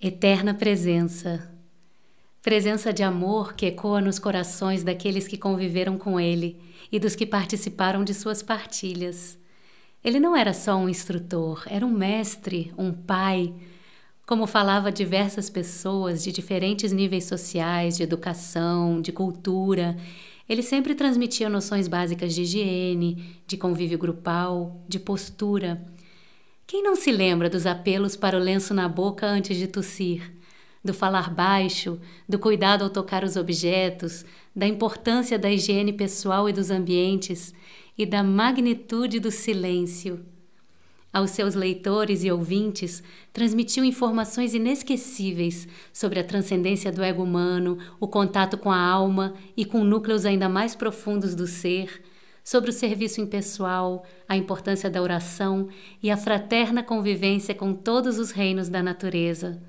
Eterna presença. Presença de amor que ecoa nos corações daqueles que conviveram com ele e dos que participaram de suas partilhas. Ele não era só um instrutor, era um mestre, um pai. Como falava a diversas pessoas de diferentes níveis sociais, de educação, de cultura, ele sempre transmitia noções básicas de higiene, de convívio grupal, de postura. Quem não se lembra dos apelos para o lenço na boca antes de tossir, do falar baixo, do cuidado ao tocar os objetos, da importância da higiene pessoal e dos ambientes e da magnitude do silêncio? Aos seus leitores e ouvintes, transmitiu informações inesquecíveis sobre a transcendência do ego humano, o contato com a alma e com núcleos ainda mais profundos do ser, sobre o serviço impessoal, a importância da oração e a fraterna convivência com todos os reinos da natureza.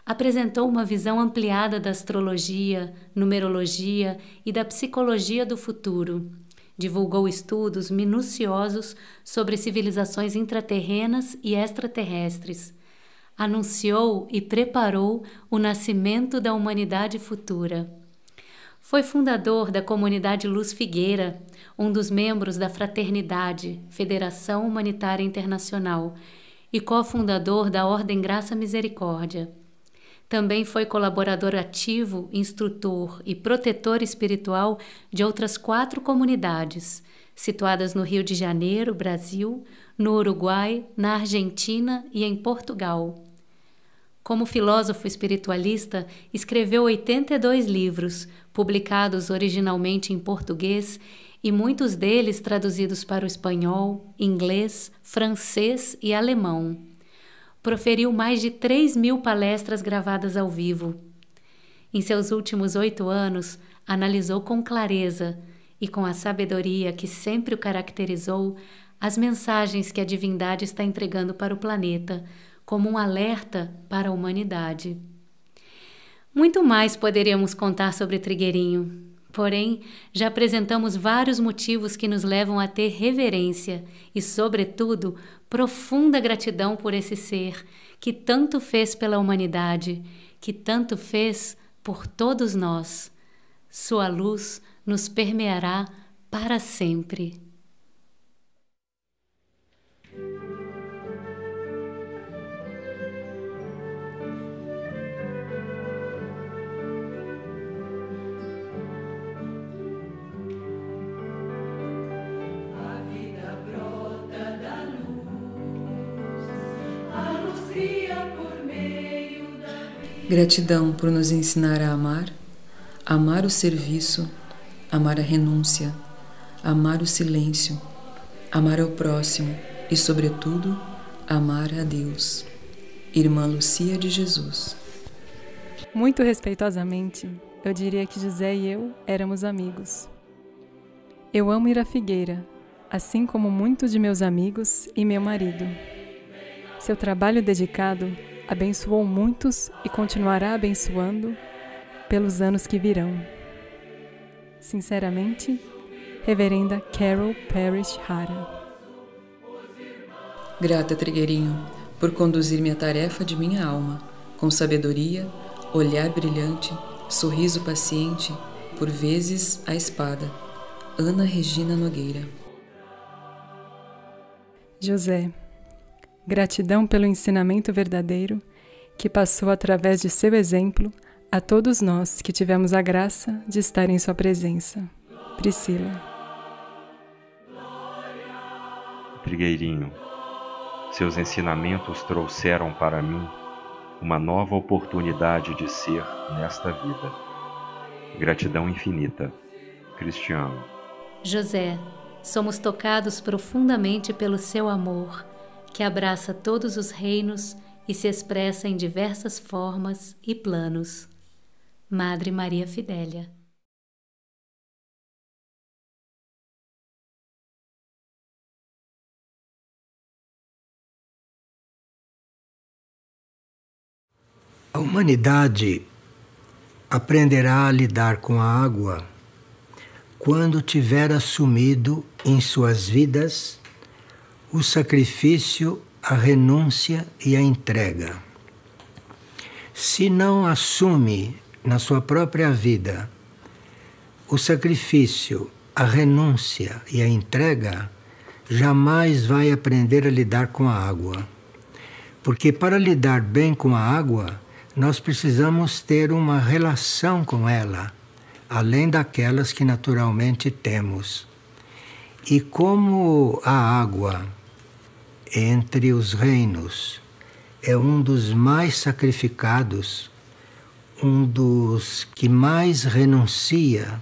Apresentou uma visão ampliada da astrologia, numerologia e da psicologia do futuro. Divulgou estudos minuciosos sobre civilizações intraterrenas e extraterrestres. Anunciou e preparou o nascimento da humanidade futura. Foi fundador da Comunidade Luz Figueira, um dos membros da Fraternidade, Federação Humanitária Internacional, e cofundador da Ordem Graça Misericórdia. Também foi colaborador ativo, instrutor e protetor espiritual de outras 4 comunidades, situadas no Rio de Janeiro, Brasil, no Uruguai, na Argentina e em Portugal. Como filósofo espiritualista, escreveu 82 livros, publicados originalmente em português e muitos deles traduzidos para o espanhol, inglês, francês e alemão. Proferiu mais de 3.000 palestras gravadas ao vivo. Em seus últimos 8 anos, analisou com clareza e com a sabedoria que sempre o caracterizou as mensagens que a divindade está entregando para o planeta, como um alerta para a humanidade. Muito mais poderíamos contar sobre Trigueirinho, porém, já apresentamos vários motivos que nos levam a ter reverência e, sobretudo, profunda gratidão por esse ser que tanto fez pela humanidade, que tanto fez por todos nós. Sua luz nos permeará para sempre. Gratidão por nos ensinar a amar o serviço, amar a renúncia, amar o silêncio, amar ao próximo e, sobretudo, amar a Deus. Irmã Lucia de Jesus. Muito respeitosamente, eu diria que José e eu éramos amigos. Eu amo ir à figueira, assim como muitos de meus amigos e meu marido. Seu trabalho dedicado abençoou muitos e continuará abençoando pelos anos que virão. Sinceramente, Reverenda Carol Parrish Hara. Grata, Trigueirinho, por conduzir-me a tarefa de minha alma, com sabedoria, olhar brilhante, sorriso paciente, por vezes a espada. Ana Regina Nogueira. José, gratidão pelo ensinamento verdadeiro que passou através de seu exemplo a todos nós que tivemos a graça de estar em sua presença. Priscila. Trigueirinho, seus ensinamentos trouxeram para mim uma nova oportunidade de ser nesta vida. Gratidão infinita. Cristiano. José, somos tocados profundamente pelo seu amor, que abraça todos os reinos e se expressa em diversas formas e planos. Madre Maria Fidélia. A humanidade aprenderá a lidar com a água quando tiver assumido em suas vidas o sacrifício, a renúncia e a entrega. se não assume na sua própria vida o sacrifício, a renúncia e a entrega, jamais vai aprender a lidar com a água. Porque para lidar bem com a água, nós precisamos ter uma relação com ela, além daquelas que naturalmente temos. E como a água, entre os reinos, é um dos mais sacrificados, um dos que mais renuncia,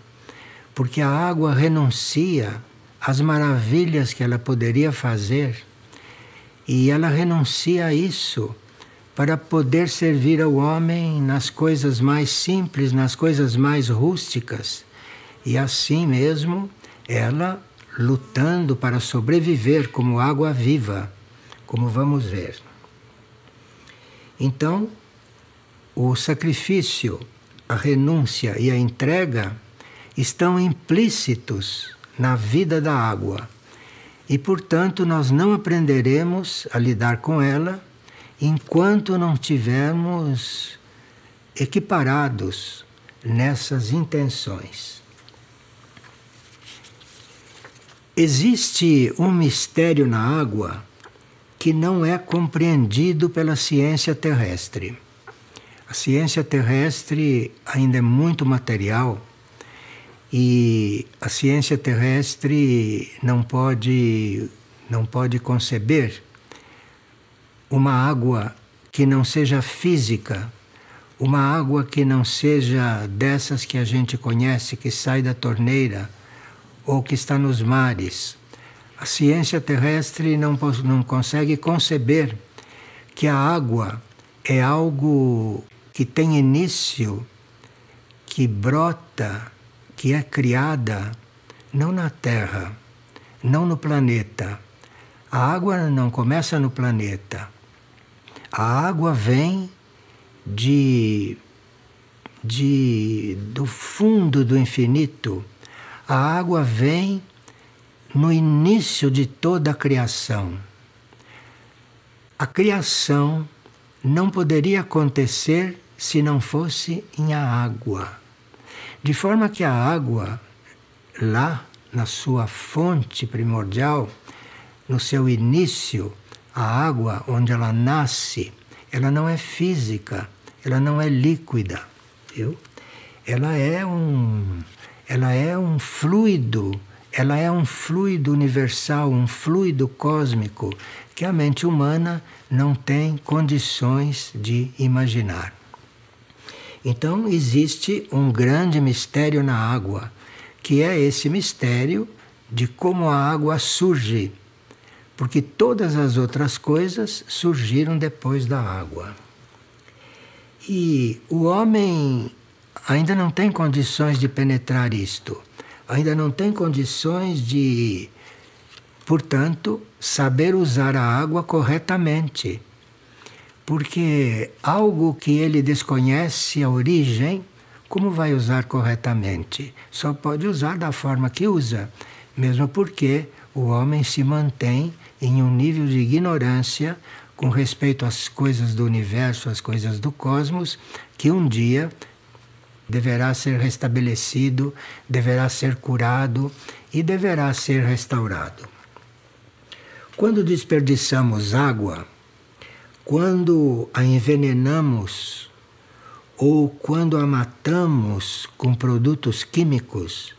porque a água renuncia às maravilhas que ela poderia fazer, e ela renuncia a isso para poder servir ao homem nas coisas mais simples, nas coisas mais rústicas. E assim mesmo, ela lutando para sobreviver como água viva, como vamos ver. Então, o sacrifício, a renúncia e a entrega estão implícitos na vida da água. E, portanto, nós não aprenderemos a lidar com ela enquanto não tivermos equiparados nessas intenções. Existe um mistério na água que não é compreendido pela ciência terrestre. A ciência terrestre ainda é muito material e a ciência terrestre não pode conceber uma água que não seja física, uma água que não seja dessas que a gente conhece, que sai da torneira ou que está nos mares. A ciência terrestre não consegue conceber que a água é algo que tem início, que brota, que é criada não na Terra, não no planeta. A água não começa no planeta. A água vem do fundo do infinito. A água vem no início de toda a criação. A criação não poderia acontecer se não fosse em água. De forma que a água, lá na sua fonte primordial, no seu início, a água onde ela nasce, ela não é física, ela não é líquida, viu? Ela é um fluido, ela é um fluido universal, um fluido cósmico que a mente humana não tem condições de imaginar. Então existe um grande mistério na água, que é esse mistério de como a água surge, porque todas as outras coisas surgiram depois da água. E o homem ainda não tem condições de penetrar isto, ainda não tem condições de, portanto, saber usar a água corretamente. Porque algo que ele desconhece a origem, como vai usar corretamente? Só pode usar da forma que usa, mesmo porque o homem se mantém em um nível de ignorância com respeito às coisas do universo, às coisas do cosmos, que um dia deverá ser restabelecido, deverá ser curado e deverá ser restaurado. Quando desperdiçamos água, quando a envenenamos ou quando a matamos com produtos químicos,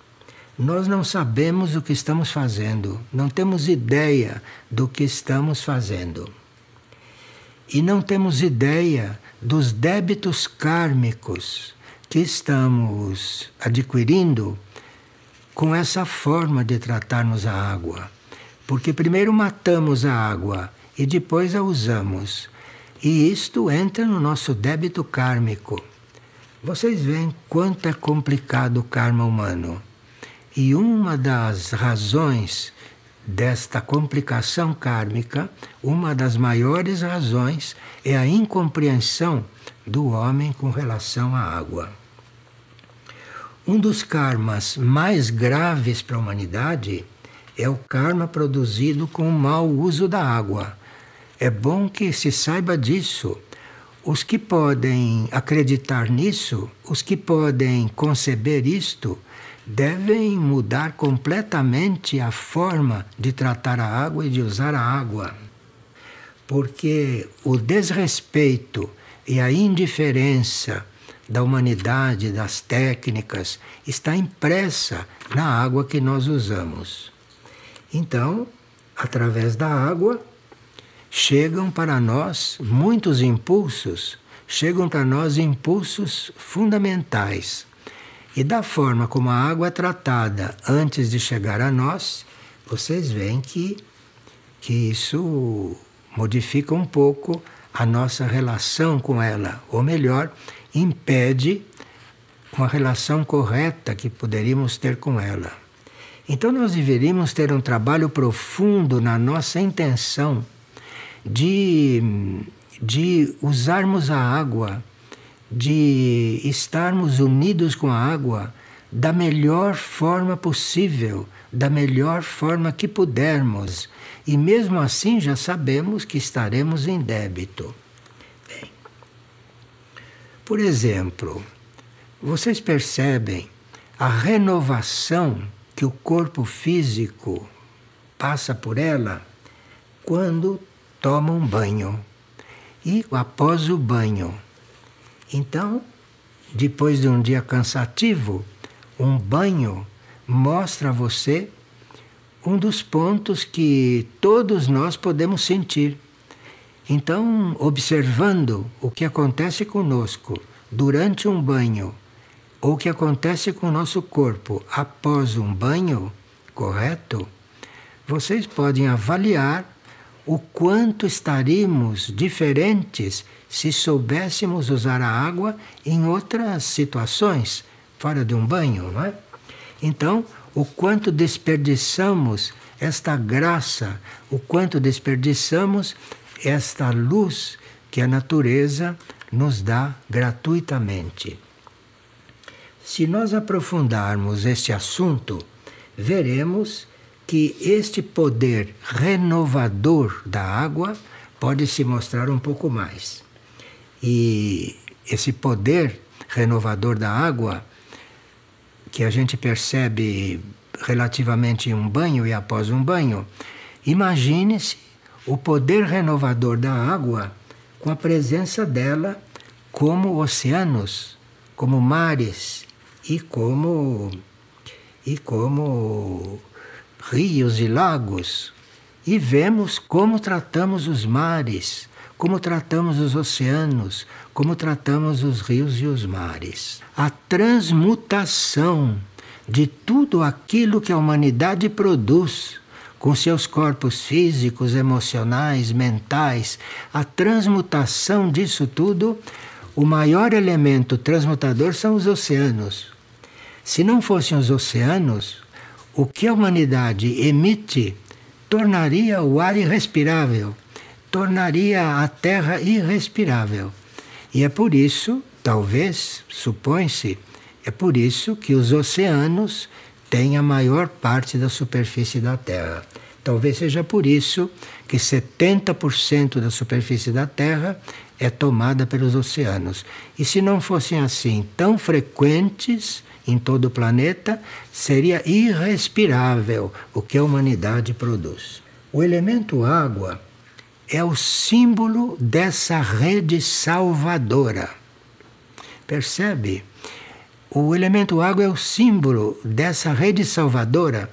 nós não sabemos o que estamos fazendo, não temos ideia do que estamos fazendo. E não temos ideia dos débitos kármicos que estamos adquirindo com essa forma de tratarmos a água. Porque primeiro matamos a água e depois a usamos. E isto entra no nosso débito kármico. Vocês veem quanto é complicado o karma humano. E uma das razões desta complicação kármica, uma das maiores razões, é a incompreensão do homem com relação à água. Um dos karmas mais graves para a humanidade é o karma produzido com o mau uso da água. É bom que se saiba disso. os que podem acreditar nisso, os que podem conceber isto, devem mudar completamente a forma de tratar a água e de usar a água. Porque o desrespeito e a indiferença da humanidade, das técnicas, está impressa na água que nós usamos. Então, através da água, chegam para nós muitos impulsos, chegam para nós impulsos fundamentais. E da forma como a água é tratada antes de chegar a nós, vocês veem que isso modifica um pouco a nossa relação com ela, ou melhor, impede uma relação correta que poderíamos ter com ela. Então nós deveríamos ter um trabalho profundo na nossa intenção de usarmos a água, de estarmos unidos com a água da melhor forma possível, da melhor forma que pudermos. E mesmo assim já sabemos que estaremos em débito. Bem, por exemplo, vocês percebem a renovação que o corpo físico passa por ela quando toma um banho e após o banho. Então, depois de um dia cansativo, um banho mostra a você um dos pontos que todos nós podemos sentir. Então, observando o que acontece conosco durante um banho, ou o que acontece com o nosso corpo após um banho, correto? Vocês podem avaliar o quanto estaríamos diferentes se soubéssemos usar a água em outras situações, fora de um banho, não é? Então, o quanto desperdiçamos esta graça, o quanto desperdiçamos esta luz que a natureza nos dá gratuitamente. Se nós aprofundarmos este assunto, veremos que este poder renovador da água pode se mostrar um pouco mais. E esse poder renovador da água, que a gente percebe relativamente em um banho e após um banho, imagine-se o poder renovador da água com a presença dela como oceanos, como mares e como rios e lagos. E vemos como tratamos os mares, como tratamos os oceanos, como tratamos os rios e os mares. A transmutação de tudo aquilo que a humanidade produz, com seus corpos físicos, emocionais, mentais, a transmutação disso tudo, o maior elemento transmutador são os oceanos. Se não fossem os oceanos, o que a humanidade emite tornaria o ar irrespirável, tornaria a terra irrespirável. E é por isso, talvez, supõe-se, é por isso que os oceanos têm a maior parte da superfície da Terra. Talvez seja por isso que 70% da superfície da Terra é tomada pelos oceanos. E se não fossem assim tão frequentes em todo o planeta, seria irrespirável o que a humanidade produz. O elemento água é o símbolo dessa rede salvadora. Percebe? O elemento água é o símbolo dessa rede salvadora.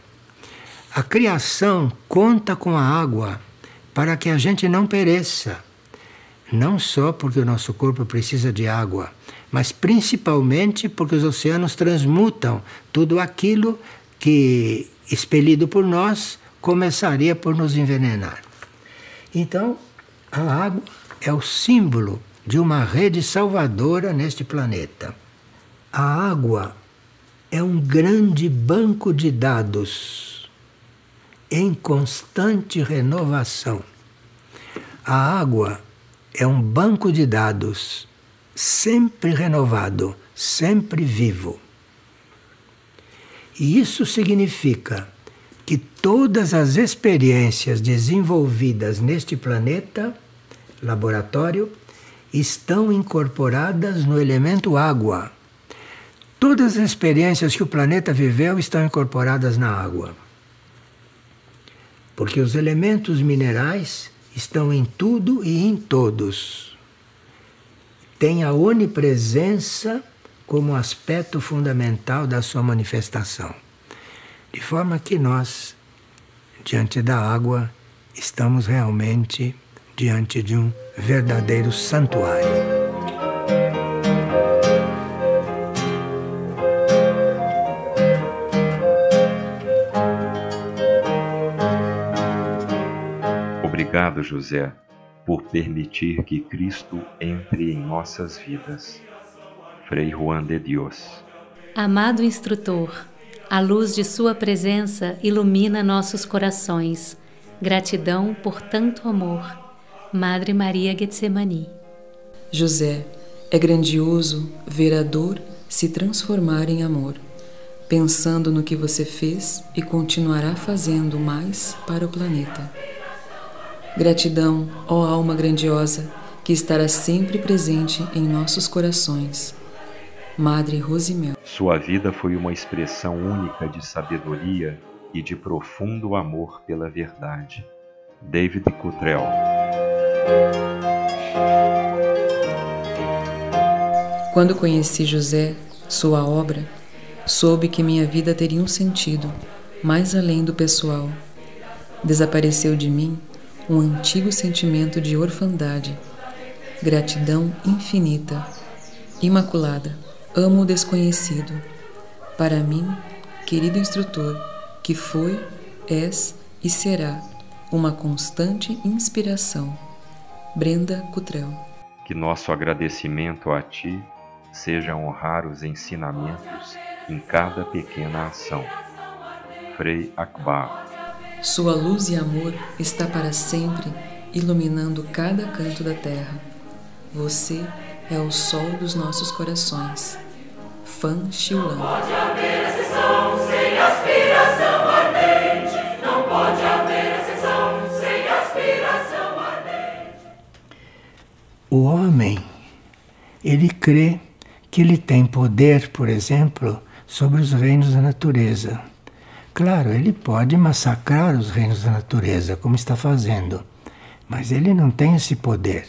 A criação conta com a água para que a gente não pereça. Não só porque o nosso corpo precisa de água, mas principalmente porque os oceanos transmutam tudo aquilo que, expelido por nós, começaria por nos envenenar. Então, a água é o símbolo de uma rede salvadora neste planeta. A água é um grande banco de dados em constante renovação. A água é um banco de dados sempre renovado, sempre vivo. E isso significa que todas as experiências desenvolvidas neste planeta, laboratório, estão incorporadas no elemento água. Todas as experiências que o planeta viveu estão incorporadas na água. Porque os elementos minerais estão em tudo e em todos. Tem a onipresença como aspecto fundamental da sua manifestação. De forma que nós, diante da água, estamos realmente diante de um verdadeiro santuário. Obrigado, José, por permitir que Cristo entre em nossas vidas. Frei Juan de Dios. Amado instrutor, a luz de sua presença ilumina nossos corações. Gratidão por tanto amor. Madre Maria Getsemani. José, é grandioso ver a dor se transformar em amor, pensando no que você fez e continuará fazendo mais para o planeta. Gratidão, ó alma grandiosa, que estará sempre presente em nossos corações. Madre Rosimel. Sua vida foi uma expressão única de sabedoria e de profundo amor pela verdade. David Cottrell. Quando conheci José, sua obra, soube que minha vida teria um sentido, mais além do pessoal. Desapareceu de mim um antigo sentimento de orfandade. Gratidão infinita. Imaculada, amo o desconhecido. Para mim, querido instrutor, que foi, és e será uma constante inspiração. Brenda Cottrell. Que nosso agradecimento a Ti seja honrar os ensinamentos em cada pequena ação. Frei Akbar. Sua luz e amor está para sempre iluminando cada canto da terra. Você é o sol dos nossos corações. Fan Xiulan. Não pode haver exceção sem aspiração ardente. Não pode haver exceção sem aspiração ardente. O homem, ele crê que ele tem poder, por exemplo, sobre os reinos da natureza. Claro, ele pode massacrar os reinos da natureza, como está fazendo, mas ele não tem esse poder.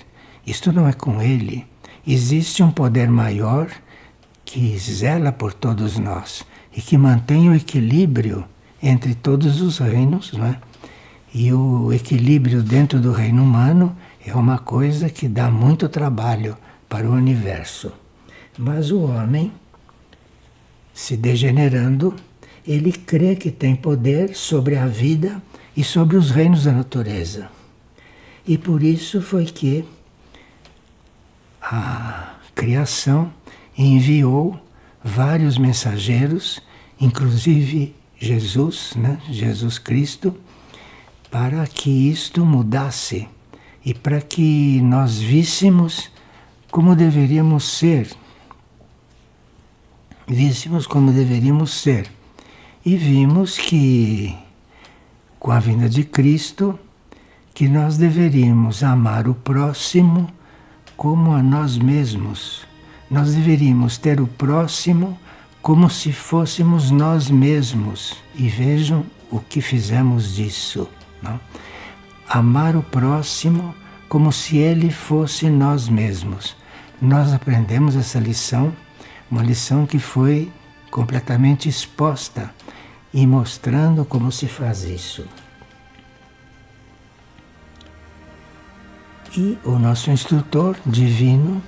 Isto não é com ele. Existe um poder maior que zela por todos nós e que mantém o equilíbrio entre todos os reinos, não é? E o equilíbrio dentro do reino humano é uma coisa que dá muito trabalho para o universo. Mas o homem, se degenerando, ele crê que tem poder sobre a vida e sobre os reinos da natureza. E por isso foi que a criação enviou vários mensageiros, inclusive Jesus, né? Jesus Cristo, para que isto mudasse e para que nós víssemos como deveríamos ser. Víssemos como deveríamos ser. E vimos que, com a vinda de Cristo, que nós deveríamos amar o próximo como a nós mesmos. Nós deveríamos ter o próximo como se fôssemos nós mesmos. E vejam o que fizemos disso. Não? Amar o próximo como se ele fosse nós mesmos. Nós aprendemos essa lição, uma lição que foi completamente exposta e mostrando como se faz isso. E o nosso instrutor divino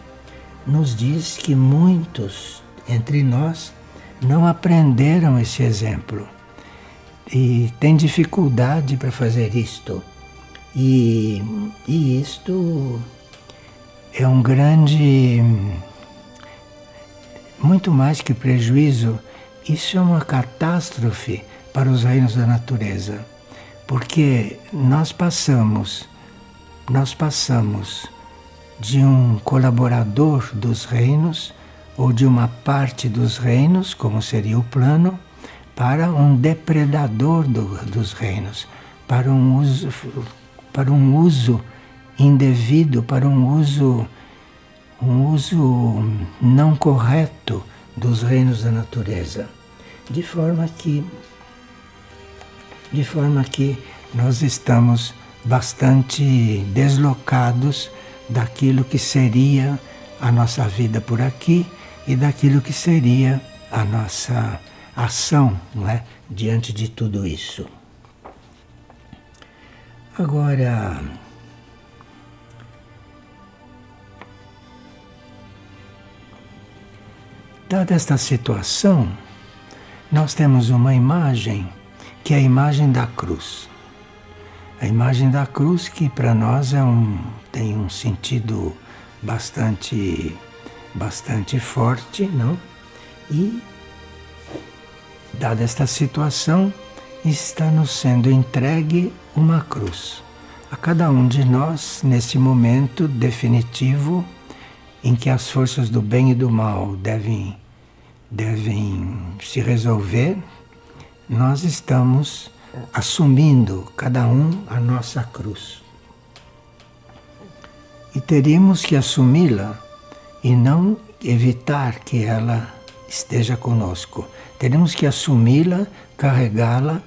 nos diz que muitos entre nós não aprenderam esse exemplo e têm dificuldade para fazer isto. E isto é um grande, muito mais que prejuízo, isso é uma catástrofe para os reinos da natureza, porque nós passamos de um colaborador dos reinos, ou de uma parte dos reinos, como seria o plano, para um depredador dos reinos, para um uso indevido, para um uso um uso não correto dos reinos da natureza, de forma que nós estamos bastante deslocados daquilo que seria a nossa vida por aqui e daquilo que seria a nossa ação, não é? Diante de tudo isso. Agora, dada esta situação, nós temos uma imagem que é a imagem da cruz. A imagem da cruz que para nós tem um sentido bastante forte, não? E, dada esta situação, está nos sendo entregue uma cruz. A cada um de nós, nesse momento definitivo, em que as forças do bem e do mal devem se resolver, nós estamos assumindo, cada um, a nossa cruz. E teríamos que assumi-la e não evitar que ela esteja conosco. Teremos que assumi-la, carregá-la,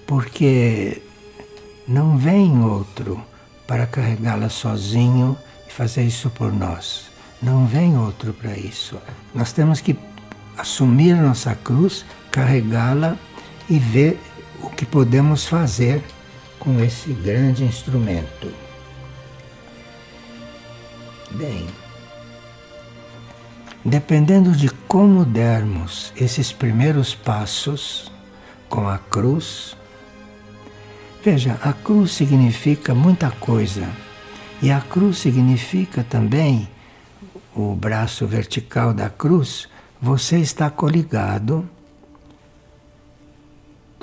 porque não vem outro para carregá-la sozinho e fazer isso por nós. Não vem outro para isso. Nós temos que assumir a nossa cruz, carregá-la e ver o que podemos fazer com esse grande instrumento. Bem, dependendo de como dermos esses primeiros passos com a cruz, veja, a cruz significa muita coisa. E a cruz significa também, o braço vertical da cruz, você está coligado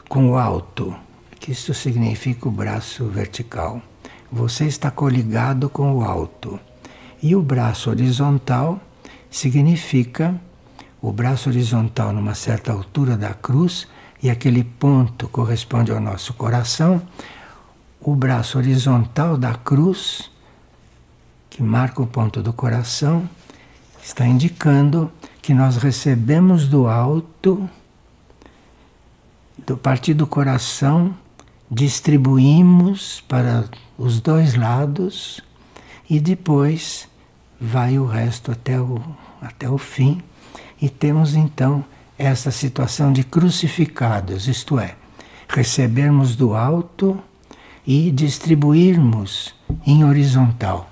com o alto, que isso significa o braço vertical. Você está coligado com o alto. E o braço horizontal significa o braço horizontal numa certa altura da cruz, e aquele ponto corresponde ao nosso coração. O braço horizontal da cruz, que marca o ponto do coração, está indicando que nós recebemos do alto, do partir do coração, distribuímos para os dois lados e depois vai o resto até o fim. E temos então essa situação de crucificados, isto é, recebermos do alto e distribuirmos em horizontal.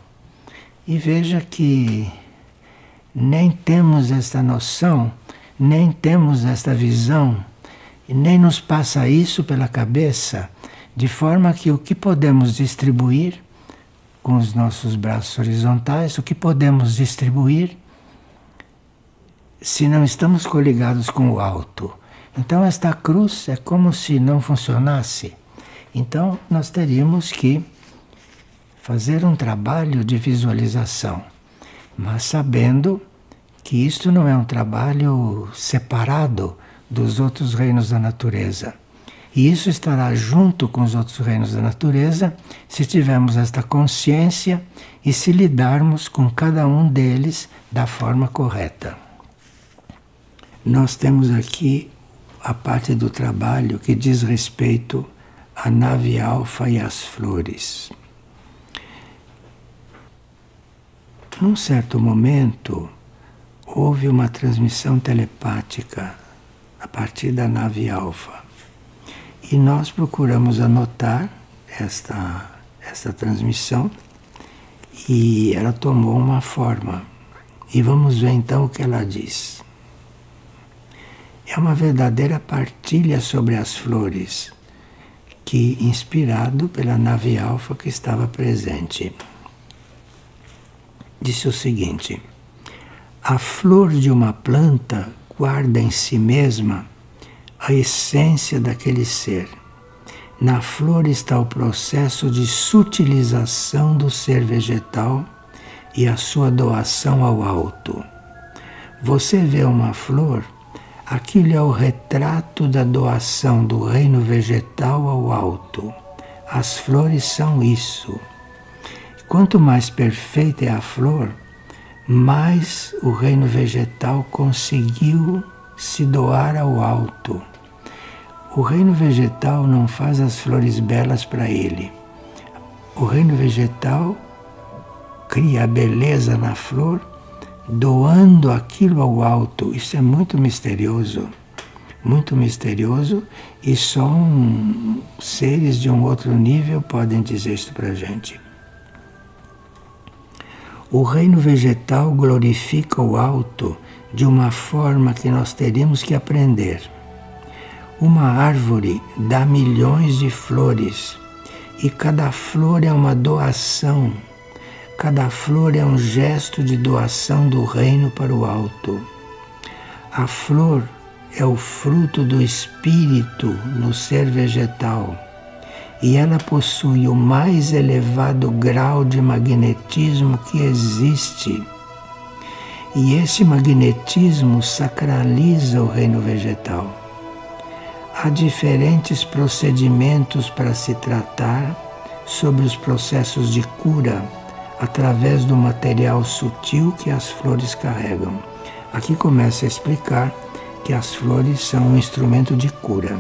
E veja que nem temos esta noção, nem temos esta visão, e nem nos passa isso pela cabeça, de forma que o que podemos distribuir com os nossos braços horizontais, o que podemos distribuir se não estamos coligados com o alto. Então esta cruz é como se não funcionasse. Então nós teríamos que fazer um trabalho de visualização, mas sabendo que isto não é um trabalho separado dos outros reinos da natureza. E isso estará junto com os outros reinos da natureza se tivermos esta consciência e se lidarmos com cada um deles da forma correta. Nós temos aqui a parte do trabalho que diz respeito à nave alfa e às flores. Num certo momento, houve uma transmissão telepática a partir da nave alfa. E nós procuramos anotar esta transmissão e ela tomou uma forma. E vamos ver então o que ela diz. É uma verdadeira partilha sobre as flores, que inspirado pela nave alfa que estava presente. Disse o seguinte: a flor de uma planta guarda em si mesma a essência daquele ser. Na flor está o processo de sutilização do ser vegetal e a sua doação ao alto. Você vê uma flor, aquilo é o retrato da doação do reino vegetal ao alto. As flores são isso. Quanto mais perfeita é a flor, mais o reino vegetal conseguiu se doar ao alto. O reino vegetal não faz as flores belas para ele. O reino vegetal cria a beleza na flor, doando aquilo ao alto. Isso é muito misterioso, e só seres de um outro nível podem dizer isso para a gente. O reino vegetal glorifica o alto de uma forma que nós teríamos que aprender. Uma árvore dá milhões de flores e cada flor é uma doação. Cada flor é um gesto de doação do reino para o alto. A flor é o fruto do espírito no ser vegetal e ela possui o mais elevado grau de magnetismo que existe. E esse magnetismo sacraliza o reino vegetal. Há diferentes procedimentos para se tratar sobre os processos de cura através do material sutil que as flores carregam. Aqui começa a explicar que as flores são um instrumento de cura.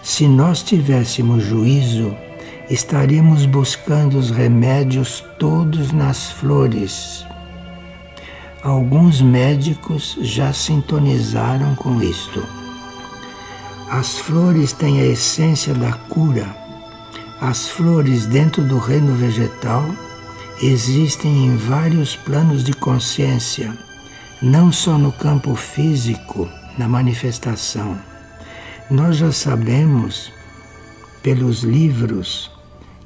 Se nós tivéssemos juízo, estaríamos buscando os remédios todos nas flores. Alguns médicos já sintonizaram com isto. As flores têm a essência da cura. As flores dentro do reino vegetal existem em vários planos de consciência, não só no campo físico, na manifestação. Nós já sabemos, pelos livros,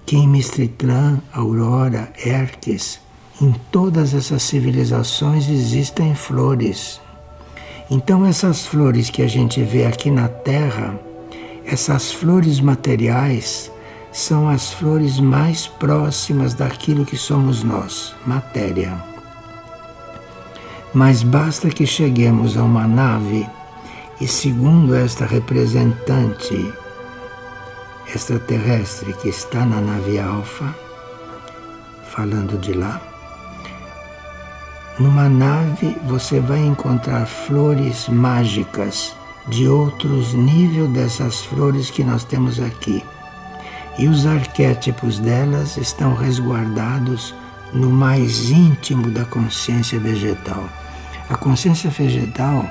que em Mistritlã, Aurora, Erques, em todas essas civilizações existem flores. Então essas flores que a gente vê aqui na Terra, essas flores materiais, são as flores mais próximas daquilo que somos nós, matéria. Mas basta que cheguemos a uma nave e, segundo esta representante extraterrestre que está na nave Alfa, falando de lá, numa nave você vai encontrar flores mágicas de outros níveis dessas flores que nós temos aqui. E os arquétipos delas estão resguardados no mais íntimo da consciência vegetal. A consciência vegetal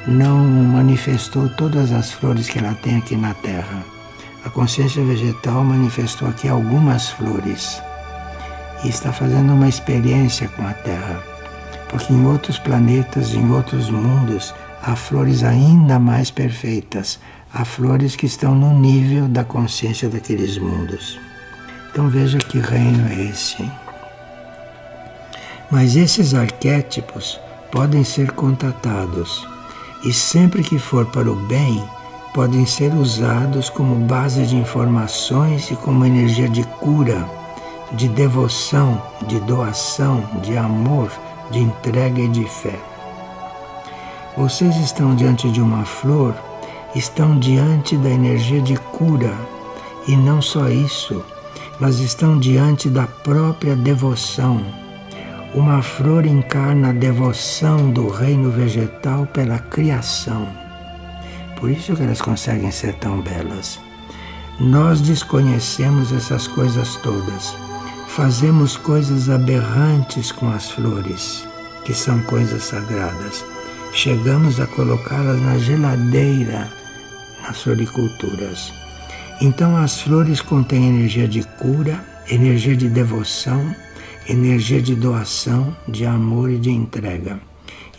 não manifestou todas as flores que ela tem aqui na Terra. A consciência vegetal manifestou aqui algumas flores e está fazendo uma experiência com a Terra, porque em outros planetas, em outros mundos, há flores ainda mais perfeitas, há flores que estão no nível da consciência daqueles mundos. Então veja que reino é esse. Mas esses arquétipos podem ser contatados e sempre que for para o bem, podem ser usados como base de informações e como energia de cura, de devoção, de doação, de amor, de entrega e de fé. Vocês estão diante de uma flor, estão diante da energia de cura, e não só isso, mas estão diante da própria devoção. Uma flor encarna a devoção do reino vegetal pela criação. Por isso que elas conseguem ser tão belas. Nós desconhecemos essas coisas todas. Fazemos coisas aberrantes com as flores, que são coisas sagradas. Chegamos a colocá-las na geladeira nas floriculturas. Então as flores contêm energia de cura, energia de devoção, energia de doação, de amor e de entrega.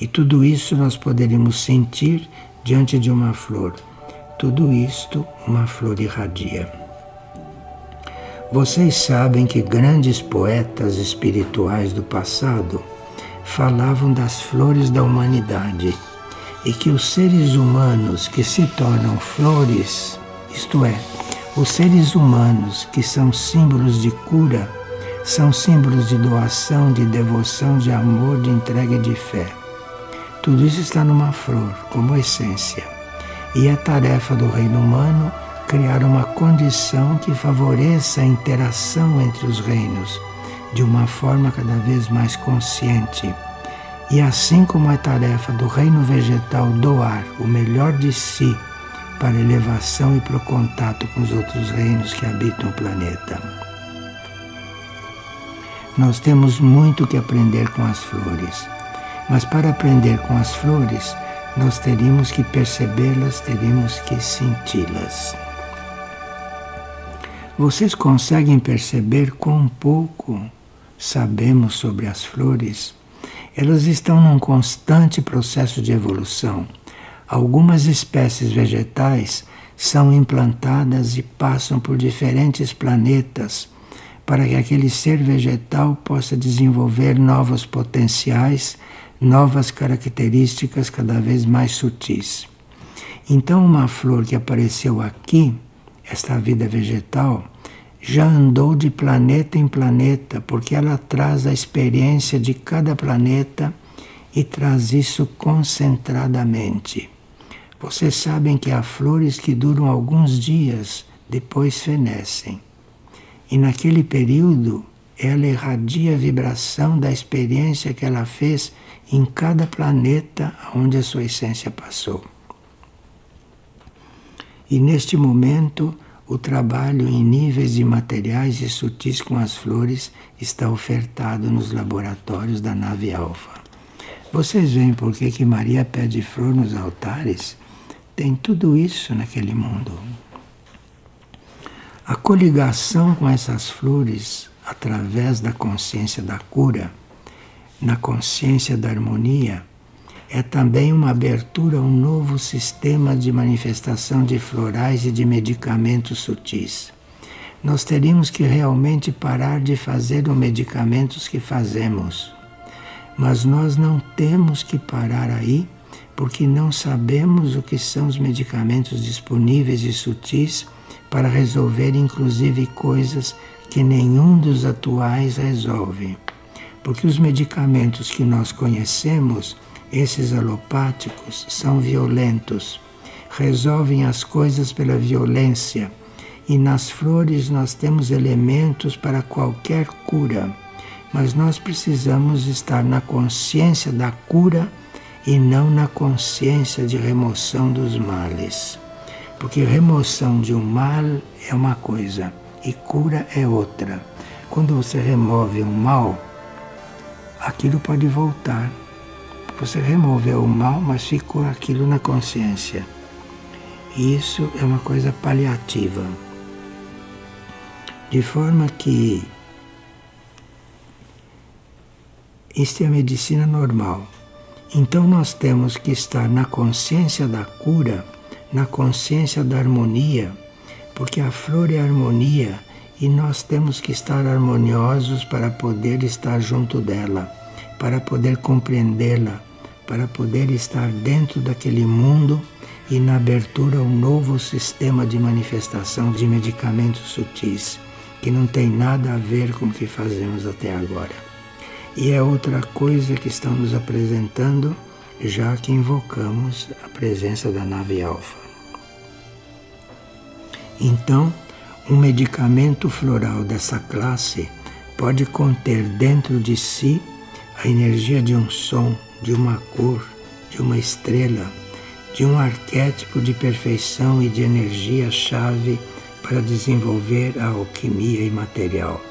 E tudo isso nós poderíamos sentir diante de uma flor. Tudo isto uma flor irradia. Vocês sabem que grandes poetas espirituais do passado falavam das flores da humanidade e que os seres humanos que se tornam flores, isto é, os seres humanos que são símbolos de cura, são símbolos de doação, de devoção, de amor, de entrega e de fé. Tudo isso está numa flor, como essência. E é tarefa do reino humano criar uma condição que favoreça a interação entre os reinos, de uma forma cada vez mais consciente. E assim como é tarefa do reino vegetal doar o melhor de si para a elevação e para o contato com os outros reinos que habitam o planeta. Nós temos muito que aprender com as flores, mas para aprender com as flores, nós teríamos que percebê-las, teríamos que senti-las. Vocês conseguem perceber quão pouco sabemos sobre as flores? Elas estão num constante processo de evolução. Algumas espécies vegetais são implantadas e passam por diferentes planetas para que aquele ser vegetal possa desenvolver novos potenciais, novas características cada vez mais sutis. Então, uma flor que apareceu aqui, esta vida vegetal, já andou de planeta em planeta, porque ela traz a experiência de cada planeta e traz isso concentradamente. Vocês sabem que há flores que duram alguns dias, depois fenecem. E naquele período, ela irradia a vibração da experiência que ela fez em cada planeta onde a sua essência passou. E neste momento, o trabalho em níveis imateriais e sutis com as flores está ofertado nos laboratórios da nave Alfa. Vocês veem por que Maria pede flor nos altares? Tem tudo isso naquele mundo. A coligação com essas flores, através da consciência da cura, na consciência da harmonia, é também uma abertura a um novo sistema de manifestação de florais e de medicamentos sutis. Nós teríamos que realmente parar de fazer os medicamentos que fazemos. Mas nós não temos que parar aí, porque não sabemos o que são os medicamentos disponíveis e sutis para resolver inclusive coisas que nenhum dos atuais resolve. Porque os medicamentos que nós conhecemos, esses alopáticos, são violentos, resolvem as coisas pela violência, e nas flores nós temos elementos para qualquer cura, mas nós precisamos estar na consciência da cura e não na consciência de remoção dos males. Porque remoção de um mal é uma coisa e cura é outra. Quando você remove um mal, aquilo pode voltar. Você removeu o mal, mas ficou aquilo na consciência. E isso é uma coisa paliativa. De forma que isto é a medicina normal. Então nós temos que estar na consciência da cura, na consciência da harmonia, porque a flor é harmonia e nós temos que estar harmoniosos para poder estar junto dela, para poder compreendê-la, para poder estar dentro daquele mundo e na abertura a um novo sistema de manifestação de medicamentos sutis, que não tem nada a ver com o que fazemos até agora. E é outra coisa que estão nos apresentando, já que invocamos a presença da nave Alfa. Então, um medicamento floral dessa classe pode conter dentro de si a energia de um som, de uma cor, de uma estrela, de um arquétipo de perfeição e de energia-chave para desenvolver a alquimia imaterial.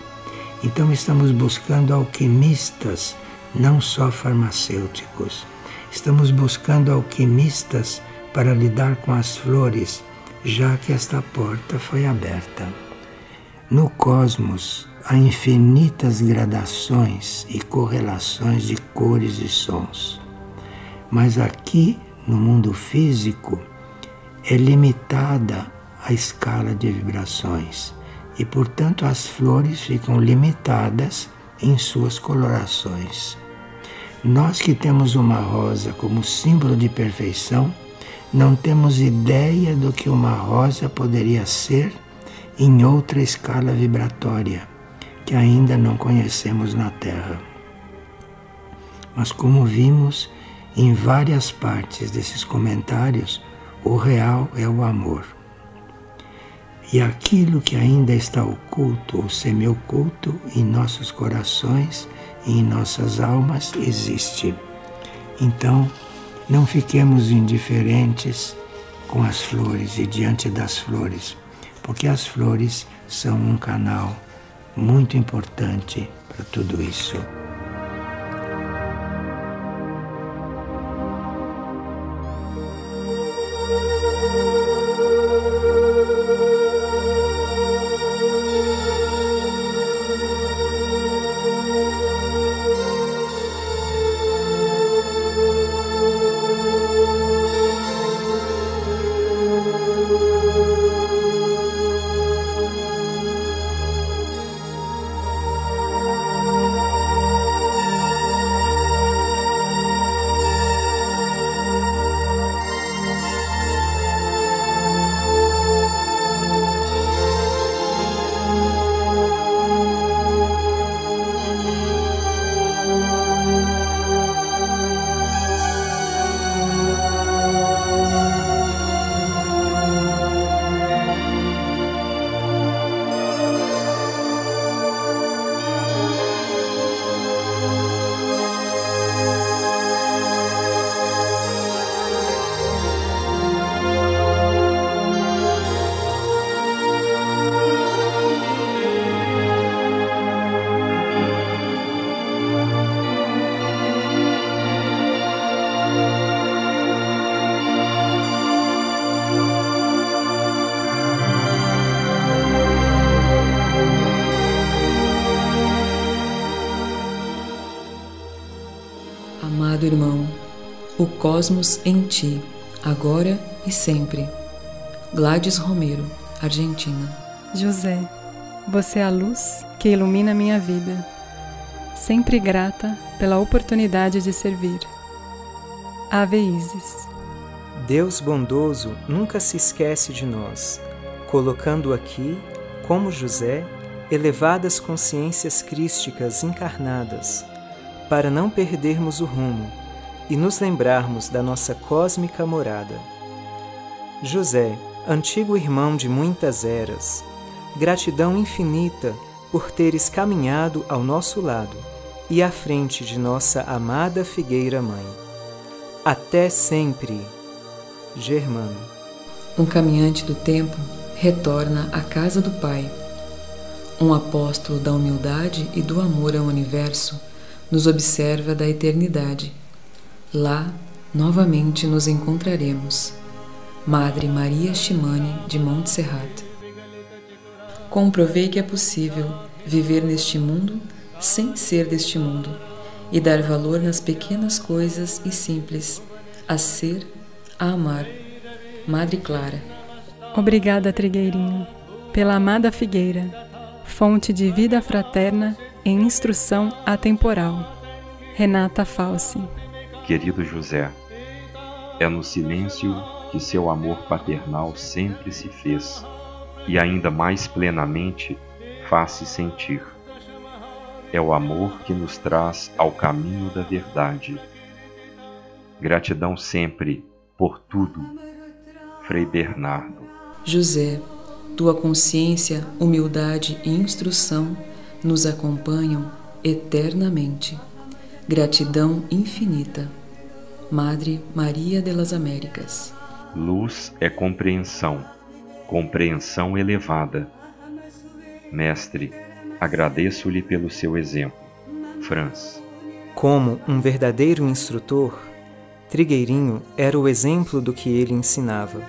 Então estamos buscando alquimistas, não só farmacêuticos. Estamos buscando alquimistas para lidar com as flores, já que esta porta foi aberta. No cosmos, há infinitas gradações e correlações de cores e sons. Mas aqui, no mundo físico, é limitada a escala de vibrações e, portanto, as flores ficam limitadas em suas colorações. Nós que temos uma rosa como símbolo de perfeição, não temos ideia do que uma rosa poderia ser em outra escala vibratória, que ainda não conhecemos na Terra. Mas como vimos em várias partes desses comentários, o real é o amor. e aquilo que ainda está oculto ou semi-oculto em nossos corações e em nossas almas existe. Então, não fiquemos indiferentes com as flores e diante das flores, porque as flores são um canal muito importante para tudo isso. Amado irmão, o cosmos em ti, agora e sempre. Gladys Romero, Argentina. José, você é a luz que ilumina minha vida. Sempre grata pela oportunidade de servir. Ave Isis. Deus bondoso nunca se esquece de nós, colocando aqui, como José, elevadas consciências crísticas encarnadas, para não perdermos o rumo e nos lembrarmos da nossa cósmica morada. José, antigo irmão de muitas eras, gratidão infinita por teres caminhado ao nosso lado e à frente de nossa amada Figueira Mãe. Até sempre, Germano. Um caminhante do tempo retorna à casa do Pai. Um apóstolo da humildade e do amor ao universo nos observa da eternidade. Lá, novamente nos encontraremos. Madre Maria Shimane de Montserrat. Comprovei que é possível viver neste mundo sem ser deste mundo e dar valor nas pequenas coisas e simples, a ser, a amar. Madre Clara. Obrigada, Trigueirinho, pela amada figueira, fonte de vida fraterna em instrução atemporal. Renata Falsi. Querido José, é no silêncio que seu amor paternal sempre se fez e ainda mais plenamente faz-se sentir. É o amor que nos traz ao caminho da verdade. Gratidão sempre por tudo, Frei Bernardo. José, tua consciência, humildade e instrução nos acompanham eternamente. Gratidão infinita. Madre Maria de las Américas. Luz é compreensão, compreensão elevada. Mestre, agradeço-lhe pelo seu exemplo. Franz. Como um verdadeiro instrutor, Trigueirinho era o exemplo do que ele ensinava.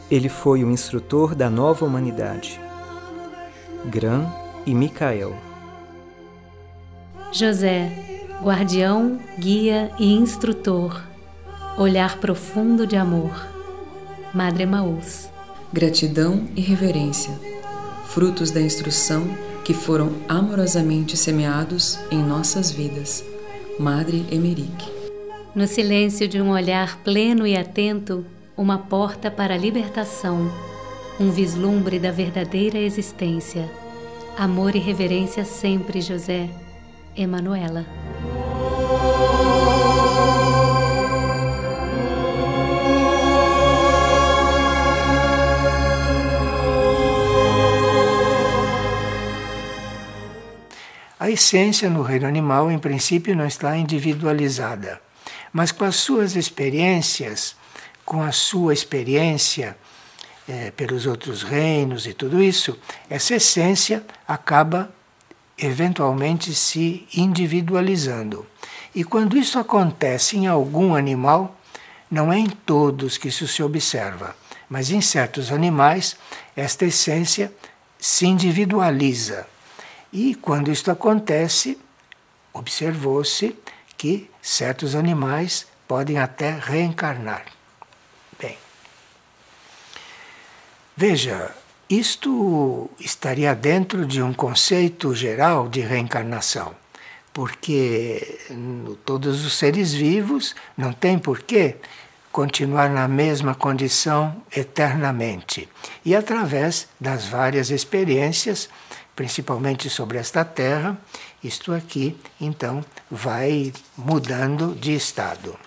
Ele foi o instrutor da nova humanidade. Gran e Micael. José, guardião, guia e instrutor, olhar profundo de amor. Madre Emaús. Gratidão e reverência, frutos da instrução que foram amorosamente semeados em nossas vidas. Madre Emerick. No silêncio de um olhar pleno e atento, uma porta para a libertação, um vislumbre da verdadeira existência. Amor e reverência sempre, José. Emanuela. essência no reino animal, em princípio, não está individualizada, mas com as suas experiências, com a sua experiência pelos outros reinos e tudo isso, essa essência acaba eventualmente se individualizando. E quando isso acontece em algum animal, não é em todos que isso se observa, mas em certos animais, esta essência se individualiza. E quando isto acontece, observou-se que certos animais podem até reencarnar. Bem, veja, isto estaria dentro de um conceito geral de reencarnação, porque todos os seres vivos não têm porquê continuar na mesma condição eternamente. E através das várias experiências, principalmente sobre esta Terra, isto aqui, então, vai mudando de estado.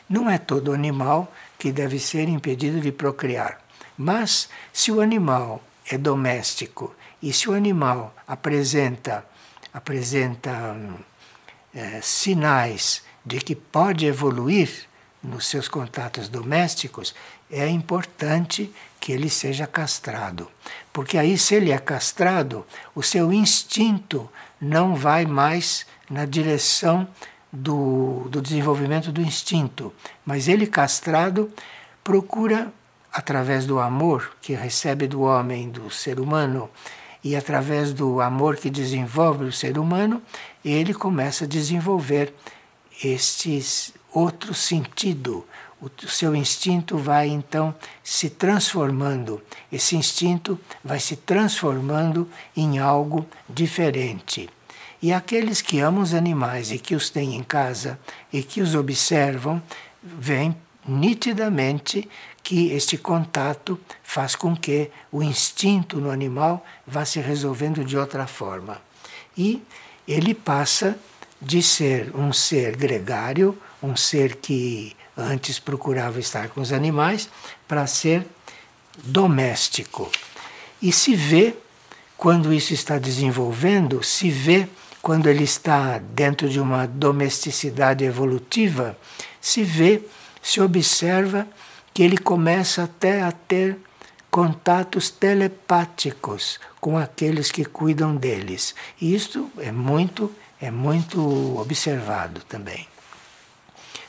Não é todo animal que deve ser impedido de procriar, mas se o animal é doméstico e se o animal apresenta sinais de que pode evoluir nos seus contatos domésticos, é importante que ele seja castrado. Porque aí, se ele é castrado, o seu instinto não vai mais na direção do desenvolvimento do instinto, mas ele castrado procura, através do amor que recebe do homem, do ser humano, e através do amor que desenvolve o ser humano, ele começa a desenvolver este outro sentido. O seu instinto vai então se transformando, esse instinto vai se transformando em algo diferente. E aqueles que amam os animais e que os têm em casa e que os observam, veem nitidamente que este contato faz com que o instinto no animal vá se resolvendo de outra forma. E ele passa de ser um ser gregário, um ser que antes procurava estar com os animais, para ser doméstico. E se vê, quando isso está desenvolvendo, se vê quando ele está dentro de uma domesticidade evolutiva, se vê, se observa que ele começa até a ter contatos telepáticos com aqueles que cuidam deles. E isto é muito observado também.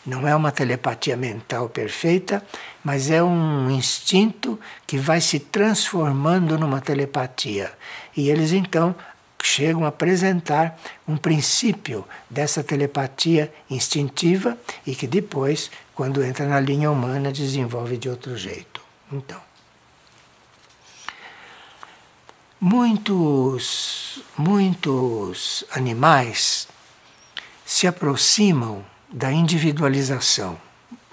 Não é uma telepatia mental perfeita, mas é um instinto que vai se transformando numa telepatia. E eles então chegam a apresentar um princípio dessa telepatia instintiva e que depois, quando entra na linha humana, desenvolve de outro jeito. Então, muitos animais se aproximam da individualização.